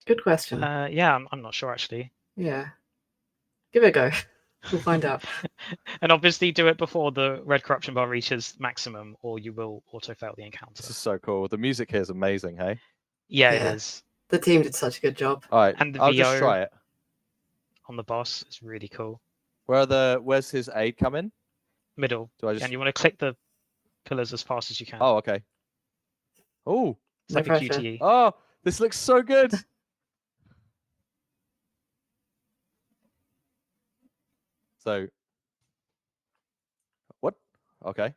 Good question. Yeah, I'm not sure actually. Yeah. Give it a go. We'll find out. And obviously do it before the red corruption bar reaches maximum, or you will auto-fail the encounter. This is so cool. The music here is amazing, hey? Yeah, it is. The team did such a good job. All right, and the I'll VO just try it. On the boss is really cool. Where's his aid come in? Middle. Do I just... And you want to click the pillars as fast as you can. Oh, okay. Oh. It's like a QTE. Oh, this looks so good. So, what? Okay.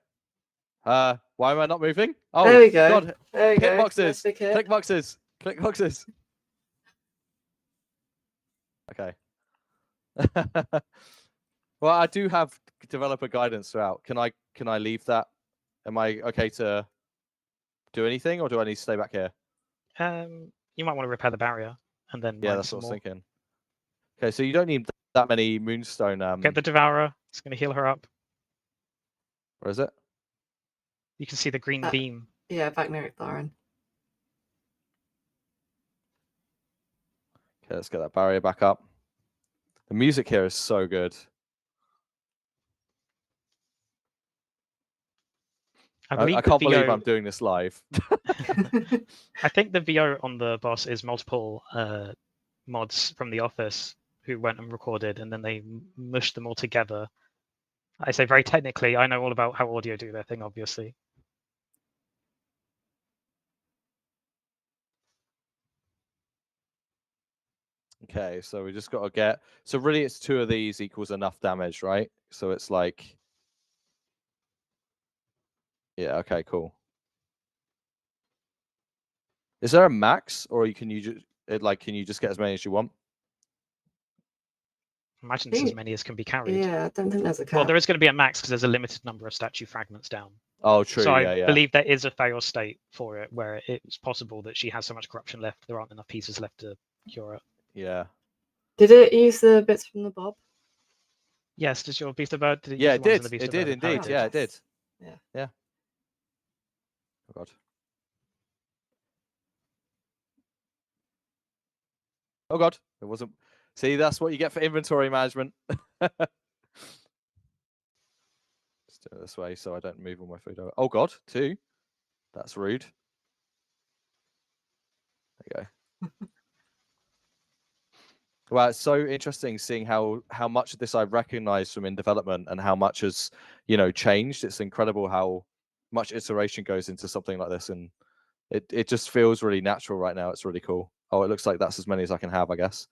Why am I not moving? Oh, there we go. God. There we Click go. boxes. Click boxes. Click boxes. Okay. Well, I do have developer guidance throughout. Can I leave that? Am I okay to do anything, or do I need to stay back here? You might want to repair the barrier and then. Yeah, that's what I was thinking. Okay, so you don't need that many Moonstone. Get the Devourer. It's going to heal her up. Where is it? You can see the green beam. Yeah, back near Icklaren. Okay, let's get that barrier back up. The music here is so good. I can't believe I'm doing this live. I think the VO on the boss is multiple mods from the office who went and recorded, and then they mushed them all together. I say very technically, I know all about how audio do their thing, obviously. Okay, so we just got to get. So really, it's 2 of these equals enough damage, right? So it's like. Yeah. Okay. Cool. Is there a max, or can you just get as many as you want? Imagine it's as many as can be carried. Yeah, I don't think there's a cap. Well, there is going to be a max because there's a limited number of statue fragments down. Oh, true. So yeah, I believe there is a fail state for it where it's possible that she has so much corruption left, there aren't enough pieces left to cure it. Yeah. Did it use the bits from the Bob? Yes. Does your Beast of Bird? Did it Yeah, use it the ones did. in the Beast It of did Bird? indeed. Oh, Yeah, it did. Yeah. Yeah. Oh god. Oh god. It wasn't. See, that's what you get for inventory management. Let's do it this way so I don't move all my food over. Oh god, 2. That's rude. There you go. Well, it's so interesting seeing how much of this I've recognized from in development and how much has, changed. It's incredible how much iteration goes into something like this, and it just feels really natural right now. It's really cool. Oh, it looks like that's as many as I can have, I guess.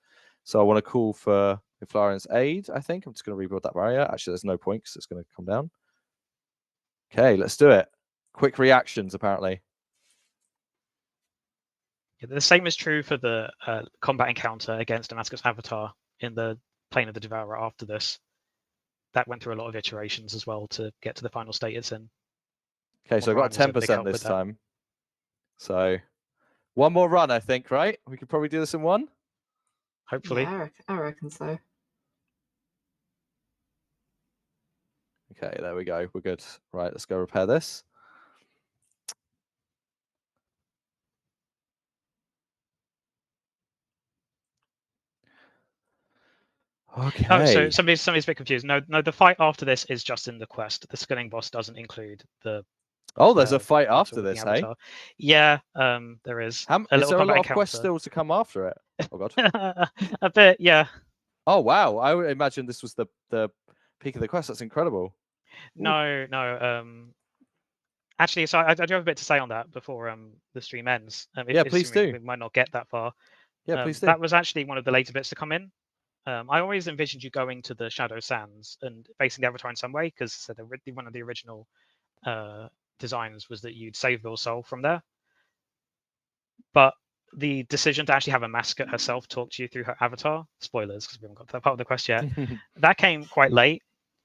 So I want to call for Florian's aid, I think. I'm just going to rebuild that barrier. Actually, there's no point because it's going to come down. Okay, let's do it. Quick reactions, apparently. Yeah, the same is true for the combat encounter against Damascus Avatar in the plane of the Devourer after this. That went through a lot of iterations as well to get to the final state it's in. Okay, so I got 10% this time. So 1 more run, I think, right? We could probably do this in 1. Hopefully. Yeah, I reckon so. Okay, there we go. We're good. Right, let's go repair this. Okay. Oh, so somebody's a bit confused. No, the fight after this is just in the quest. The skilling boss doesn't include the. Oh, there's a fight after this, hey? Yeah, there is. Is there a lot of quests still to come after it? Oh god. A bit, yeah. Oh wow! I would imagine this was the peak of the quest. That's incredible. No. Actually, so I do have a bit to say on that before the stream ends. Yeah, please do. We might not get that far. Yeah, please do. That was actually one of the later bits to come in. I always envisioned you going to the Shadow Sands and facing the Avatar in some way, because one of the original designs was that you'd save Bill's soul from there. But the decision to actually have a mascot herself talk to you through her avatar, spoilers because we haven't got to that part of the quest yet, that came quite late,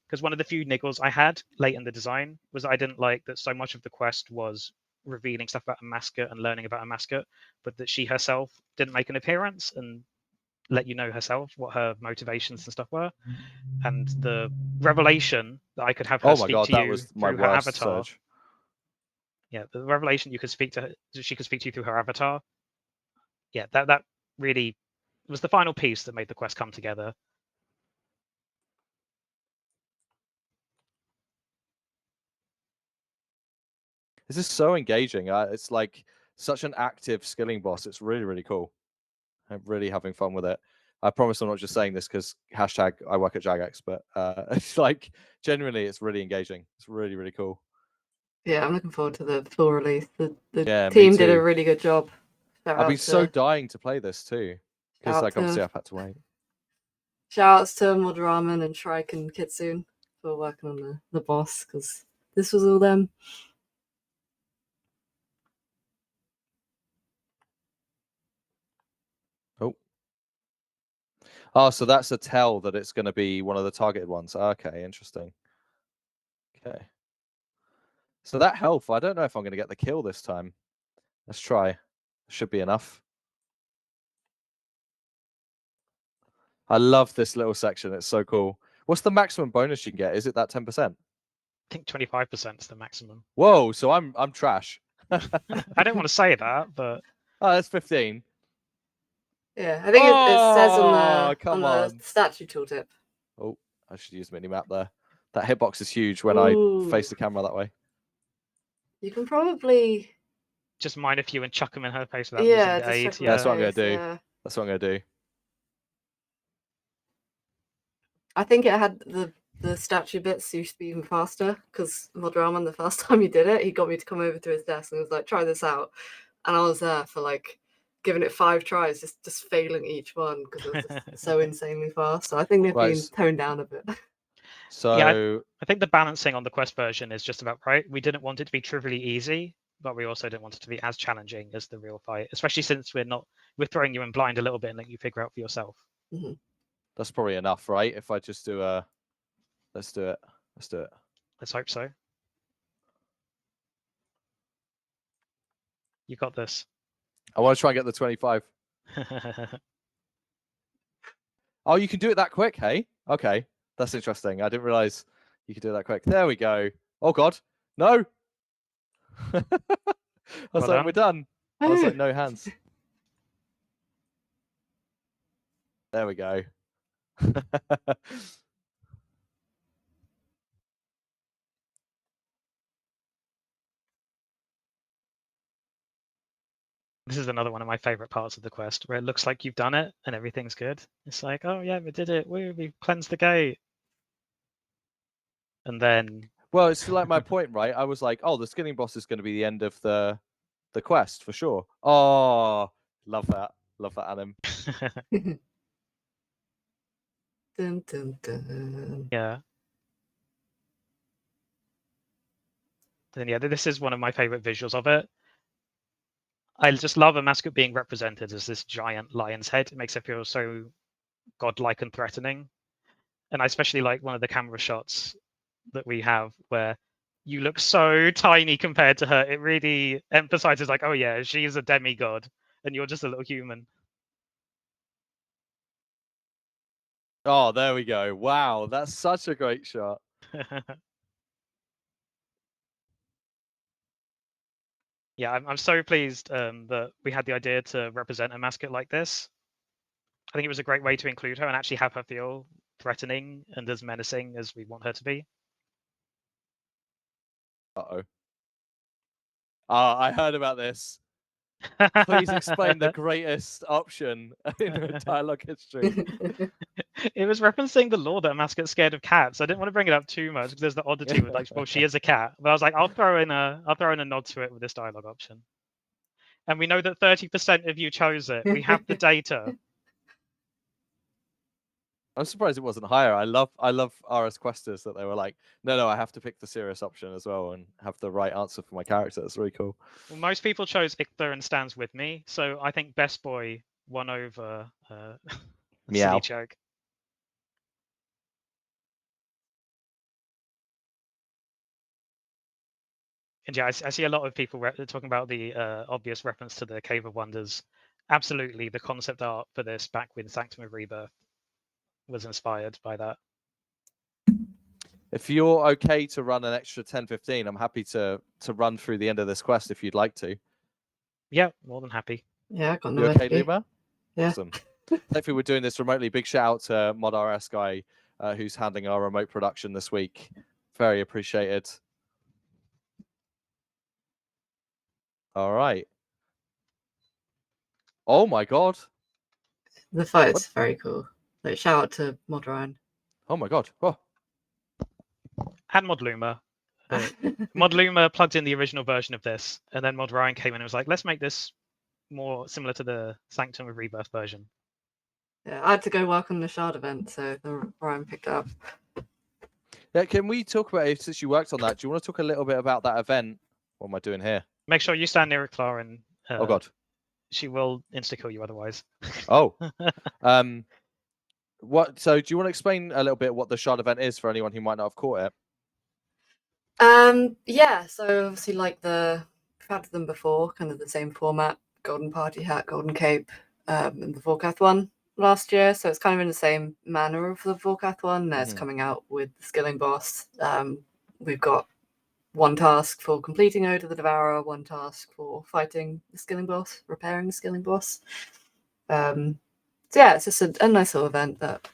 because one of the few niggles I had late in the design was I didn't like that so much of the quest was revealing stuff about a mascot and learning about a mascot, but that she herself didn't make an appearance and let you know herself what her motivations and stuff were. And the revelation that I could have her speak to you through her avatar. Surge. Yeah, the revelation you could speak to her, she could speak to you through her avatar. Yeah, that really was the final piece that made the quest come together. This is so engaging. It's like such an active skilling boss. It's really, really cool. I'm really having fun with it. I promise I'm not just saying this because hashtag I work at Jagex, but it's like genuinely, it's really engaging. It's really, really cool. Yeah, I'm looking forward to the full release. The Yeah, team did a really good job. I've been so dying to play this too, because like obviously I've had to wait. Shout outs to Mods Luma and Shrike and Kitsune for working on the boss, because this was all them. Oh, so that's a tell that it's going to be one of the targeted ones. Okay, interesting. Okay. So that health, I don't know if I'm going to get the kill this time. Let's try. Should be enough. I love this little section. It's so cool. What's the maximum bonus you can get? Is it that 10%? I think 25% is the maximum. Whoa, so I'm trash. I don't want to say that, but oh, that's 15. Yeah, I think it says on the statue tooltip. Oh, I should use mini-map there. That hitbox is huge when I face the camera that way. You can probably just mine a few and chuck them in her face without using the aid. Yeah, that's what I'm going to do. Yeah. That's what I'm going to do. I think it had the statue bits used to be even faster, because Mods Luma, the first time he did it, he got me to come over to his desk and was like, try this out. And I was there for like a giving it 5 tries, just failing each one because it was just so insanely fast. So I think they've been toned down a bit. So Yeah, I think the balancing on the quest version is just about right. We didn't want it to be trivially easy, but we also didn't want it to be as challenging as the real fight, especially since we're throwing you in blind a little bit and letting you figure out for yourself. Mm-hmm. That's probably enough, right? If I just do a, let's do it. Let's hope so. You got this. I want to try and get the 25. Oh, you can do it that quick, hey? Okay, that's interesting. I didn't realize you could do it that quick. There we go. Oh God, no! I was Well like, we're done. I was like, no hands. There we go. This is another one of my favorite parts of the quest, where it looks like you've done it and everything's good. It's like, oh yeah, we did it. We cleansed the gate. And then... Well, it's like my point, right? I was like, oh, the skilling boss is going to be the end of the quest for sure. Oh, love that. Love that, Adam. Dun, dun, dun. Yeah. And yeah, this is one of my favorite visuals of it. I just love a mascot being represented as this giant lion's head. It makes it feel so godlike and threatening. And I especially like one of the camera shots that we have where you look so tiny compared to her. It really emphasizes like, oh yeah, she's a demigod and you're just a little human. Oh, there we go. Wow, that's such a great shot. Yeah, I'm so pleased that we had the idea to represent a mascot like this. I think it was a great way to include her and actually have her feel threatening and as menacing as we want her to be. Uh-oh. I heard about this. Please explain the greatest option in dialogue history. It was referencing the lore that a mascot's scared of cats. I didn't want to bring it up too much because there's the oddity with like, well, she is a cat. But I was like, I'll throw in a nod to it with this dialogue option. And we know that 30% of you chose it. We have the data. I'm surprised it wasn't higher. I love RS Questers that they were like, no, I have to pick the serious option as well and have the right answer for my character. That's really cool. Well, most people chose Ichther and Stands With Me, so I think Best Boy won over Meow. Silly Choke. And yeah, I see a lot of people talking about the obvious reference to the Cave of Wonders. Absolutely, the concept art for this back with Sanctum of Rebirth was inspired by that. If you're okay to run an extra 10-15, I'm happy to run through the end of this quest if you'd like to. Yeah, more than happy. Yeah, I got no You okay, idea. Luma? Yeah. Awesome. Hopefully we're doing this remotely. Big shout out to Mod RS guy who's handling our remote production this week. Very appreciated. All right. Oh my God. The fight's very cool. Like, shout out to Mod Ryan. Oh my God. Oh. And Mod Luma. Mod Luma plugged in the original version of this, and then Mod Ryan came in and was like, let's make this more similar to the Sanctum of Rebirth version. Yeah, I had to go work on the Shard event, so Ryan picked it up. Yeah, can we talk about it since you worked on that? Do you want to talk a little bit about that event? What am I doing here? Make sure you stand near Claw and oh God. She will insta-kill you otherwise. Oh. What? So do you want to explain a little bit what the Shard event is for anyone who might not have caught it? Yeah, so obviously like we've had them before, kind of the same format, Golden Party Hat, Golden Cape, and the Vorkath one last year. So it's kind of in the same manner of the Vorkath one. It's coming out with the skilling boss. We've got one task for completing Ode of the Devourer, one task for fighting the skilling boss, repairing the skilling boss. So yeah, it's just a nice little event that.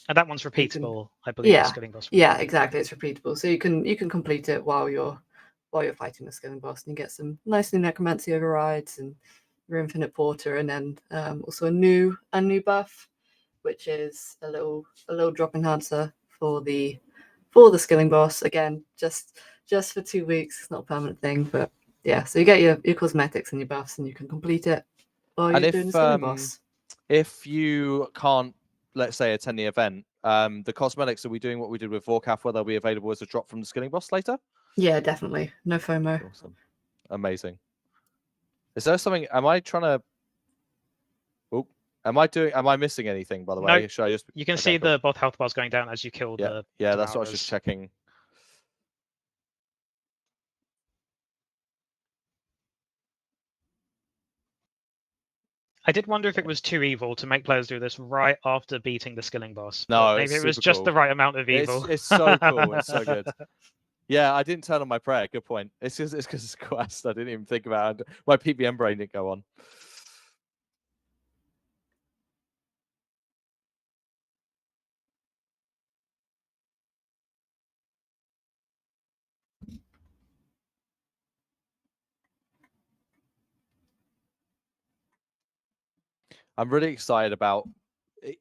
And that one's repeatable, I believe. Yeah, the skilling boss. Yeah, exactly. It's repeatable, so you can complete it while you're fighting the skilling boss, and you get some nice new necromancy overrides and your infinite porter, and then also a new buff, which is a little drop enhancer for the skilling boss. Again, just for 2 weeks. It's not a permanent thing, but yeah. So you get your cosmetics and your buffs, and you can complete it Or And you're doing a skilling boss. if you can't, let's say, attend the event, the cosmetics, are we doing what we did with Vorkath, where they'll be available as a drop from the skilling boss later? Yeah, definitely. No FOMO. Awesome. Amazing. Is there something? Am I trying to? Oh, am I missing anything? By the way, should I just? You can see the both health bars going down as you kill the. Yeah, that's what I was just checking. I did wonder if it was too evil to make players do this right after beating the skilling boss. No, maybe it was just the right amount of evil. It's so cool. It's so good. Yeah, I didn't turn on my prayer. Good point. It's because it's a quest. I didn't even think about it. My PBM brain didn't go on. I'm really excited about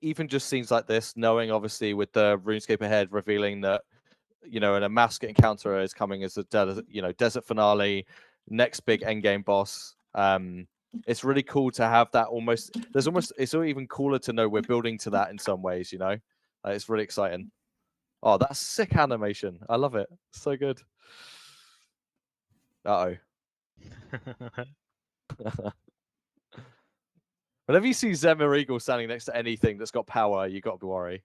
even just scenes like this, knowing obviously with the RuneScape ahead revealing that, you know, an Amaska encounter is coming as a desert finale, next big endgame boss. It's really cool to have that it's even cooler to know we're building to that in some ways, you know. It's really exciting. Oh, that's sick animation. I love it. So good. Uh-oh. Whenever you see Zemmer Eagle standing next to anything that's got power, you got to worry.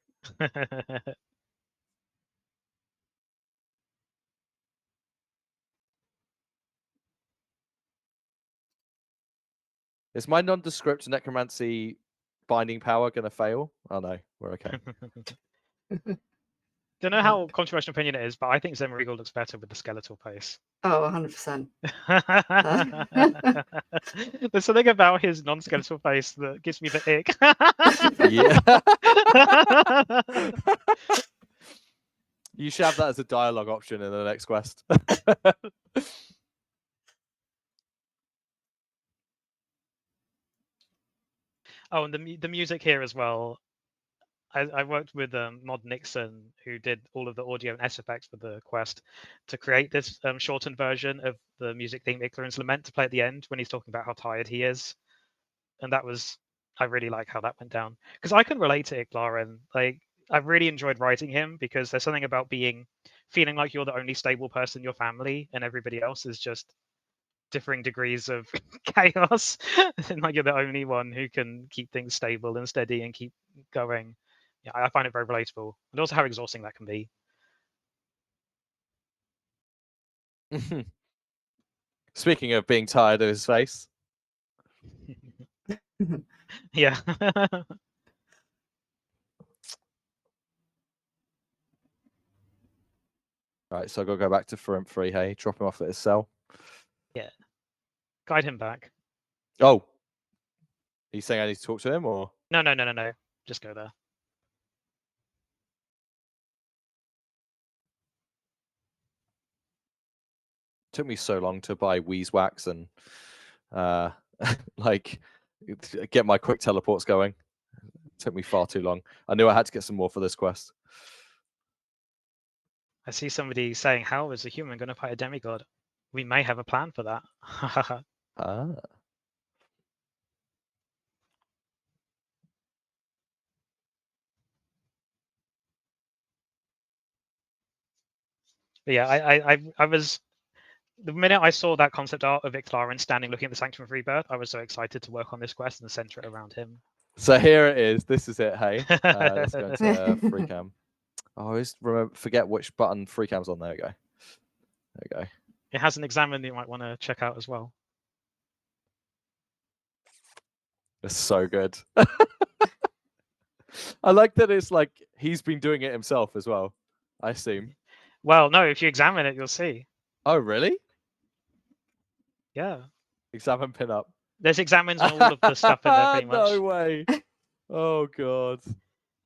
Is my nondescript necromancy binding power going to fail? Oh no, we're okay. Don't know how controversial opinion it is, but I think Zemmer Eagle looks better with the skeletal pace. Oh, 100%. There's something about his non-skeletal face that gives me the ick. Yeah. You should have that as a dialogue option in the next quest. Oh, and the music here as well. I worked with Mod Nixon, who did all of the audio and S effects for the quest, to create this shortened version of the music theme Iclarin's Lament to play at the end when he's talking about how tired he is. And that was, I really like how that went down. Because I can relate to Iclarin. Like, I really enjoyed writing him because there's something about feeling like you're the only stable person in your family and everybody else is just differing degrees of chaos. And like you're the only one who can keep things stable and steady and keep going. Yeah, I find it very relatable, and also how exhausting that can be. Speaking of being tired of his face. Yeah. Right, so I've got to go back to Front Free, hey? Drop him off at his cell. Yeah. Guide him back. Oh. Are you saying I need to talk to him, or? No. Just go there. Took me so long to buy Weezewax and like get my quick teleports going. It took me far too long. I knew I had to get some more for this quest. I see somebody saying, how is a human going to fight a demigod? We may have a plan for that. Ah. But yeah, I was, the minute I saw that concept art of Iclarin standing looking at the Sanctum of Rebirth, I was so excited to work on this quest and center it around him. So here it is. This is it, hey? Let's go into free cam. I always forget which button free cam's on. There we go. There we go. It has an examine that you might want to check out as well. It's so good. I like that it's like he's been doing it himself as well, I assume. Well, no, if you examine it, you'll see. Oh, really? Yeah. Examine pinup. There's examines on all of the stuff in there, pretty much. No way. Oh, God.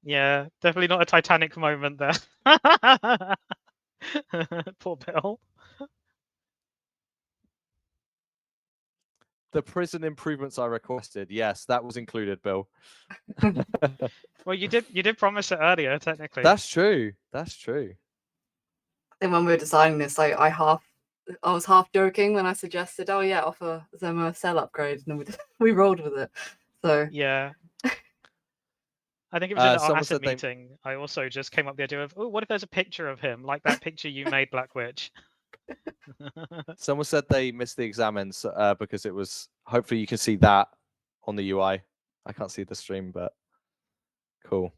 Yeah, definitely not a Titanic moment there. Poor Bill. The prison improvements I requested. Yes, that was included, Bill. Well, you did promise it earlier, technically. That's true. That's true. I think when we were designing this, I half I was half joking when I suggested, oh yeah, offer them a cell upgrade, and we rolled with it. So yeah. I think it was in our someone asset said they- meeting. I also just came up with the idea of, oh, what if there's a picture of him, like that picture you made, Black Witch? Someone said they missed the examines because it was. Hopefully, you can see that on the UI. I can't see the stream, but cool.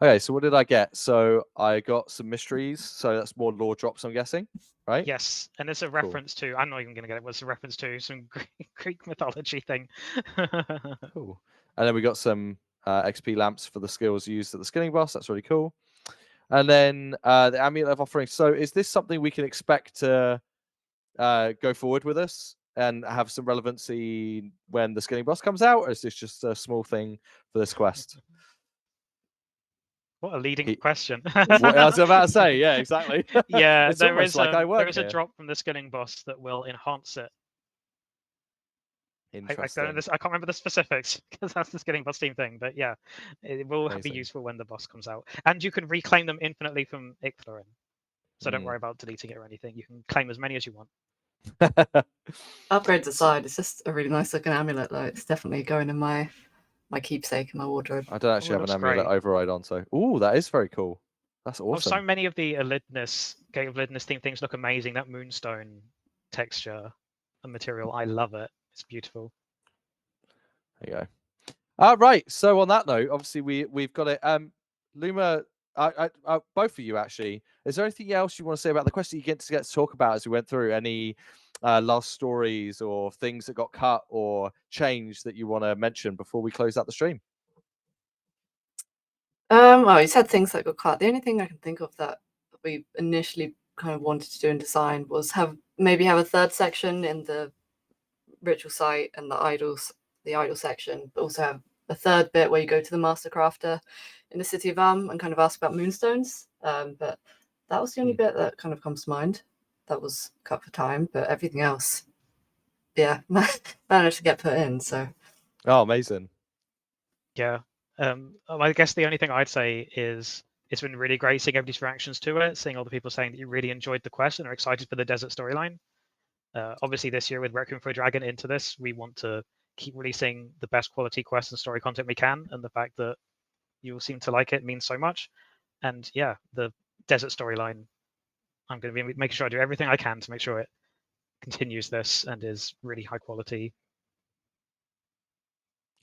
Okay, so what did I get? So I got some mysteries. So that's more lore drops, I'm guessing, right? Yes, and it's a reference to. I'm not even going to get it. What's a reference to some Greek mythology thing? Cool. And then we got some XP lamps for the skills used at the skilling boss. That's really cool. And then the amulet of offering. So is this something we can expect to go forward with us and have some relevancy when the skilling boss comes out, or is this just a small thing for this quest? What a leading question. What I was about to say, yeah, exactly. Yeah, It's there almost is like I work there is a here. drop from the skilling boss that will enhance it. I Interesting. don't know this. I can't remember the specifics because that's the skilling boss team thing. But yeah, it will be Amazing. useful when the boss comes out, and you can reclaim them infinitely from Icthlorin. So don't Mm. worry about deleting it or anything. You can claim as many as you want. upgrades aside, it's just a really nice looking amulet. Like it's definitely going in my keepsake in my wardrobe. I don't actually have an looks amulet great. override on, so that is very cool. That's Oh, awesome. so many of the Elidness, Gate of Elidness theme things look amazing. That moonstone texture and material, I love it. It's beautiful. There you go. Right. So on that note, obviously we've got it. Luma, both of you actually. Is there anything else you want to say about the quest that you get to talk about as we went through? Any last stories or things that got cut or changed that you want to mention before we close out the stream? Well, you said things that got cut. The only thing I can think of that we initially kind of wanted to do in design was maybe have a third section in the ritual site and the idol section, but also have a third bit where you go to the master crafter in the city of and kind of ask about moonstones. But that was the only bit that kind of comes to mind. That was cut for time, but everything else, yeah, managed to get put in. So, oh, amazing. Yeah. I guess the only thing I'd say is it's been really great seeing everybody's reactions to it, seeing all the people saying that you really enjoyed the quest and are excited for the desert storyline. Obviously, this year with Requiem for a Dragon into this, we want to keep releasing the best quality quest and story content we can, and the fact that you all seem to like it means so much. And yeah, the desert storyline, I'm going to be making sure I do everything I can to make sure it continues this and is really high quality.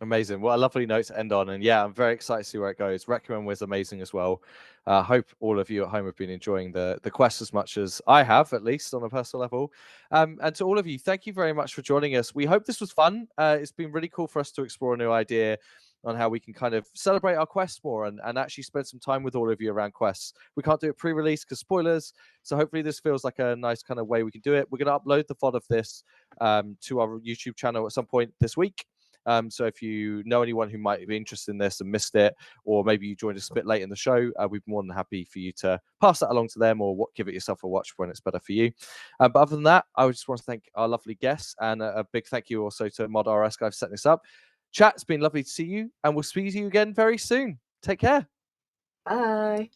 Amazing. What a lovely note to end on. And yeah, I'm very excited to see where it goes. Requiem was amazing as well. Hope all of you at home have been enjoying the quest as much as I have, at least on a personal level. And to all of you, thank you very much for joining us. We hope this was fun. It's been really cool for us to explore a new idea on how we can kind of celebrate our quests more and actually spend some time with all of you around quests. We can't do it pre-release because spoilers. So hopefully this feels like a nice kind of way we can do it. We're going to upload the VOD of this to our YouTube channel at some point this week. So if you know anyone who might be interested in this and missed it, or maybe you joined us a bit late in the show, we'd be more than happy for you to pass that along to them or give it yourself a watch when it's better for you. But other than that, I just want to thank our lovely guests and a big thank you also to Mod RS guys for setting this up. Chat, it's been lovely to see you, and we'll speak to you again very soon. Take care. bye.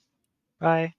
Bye.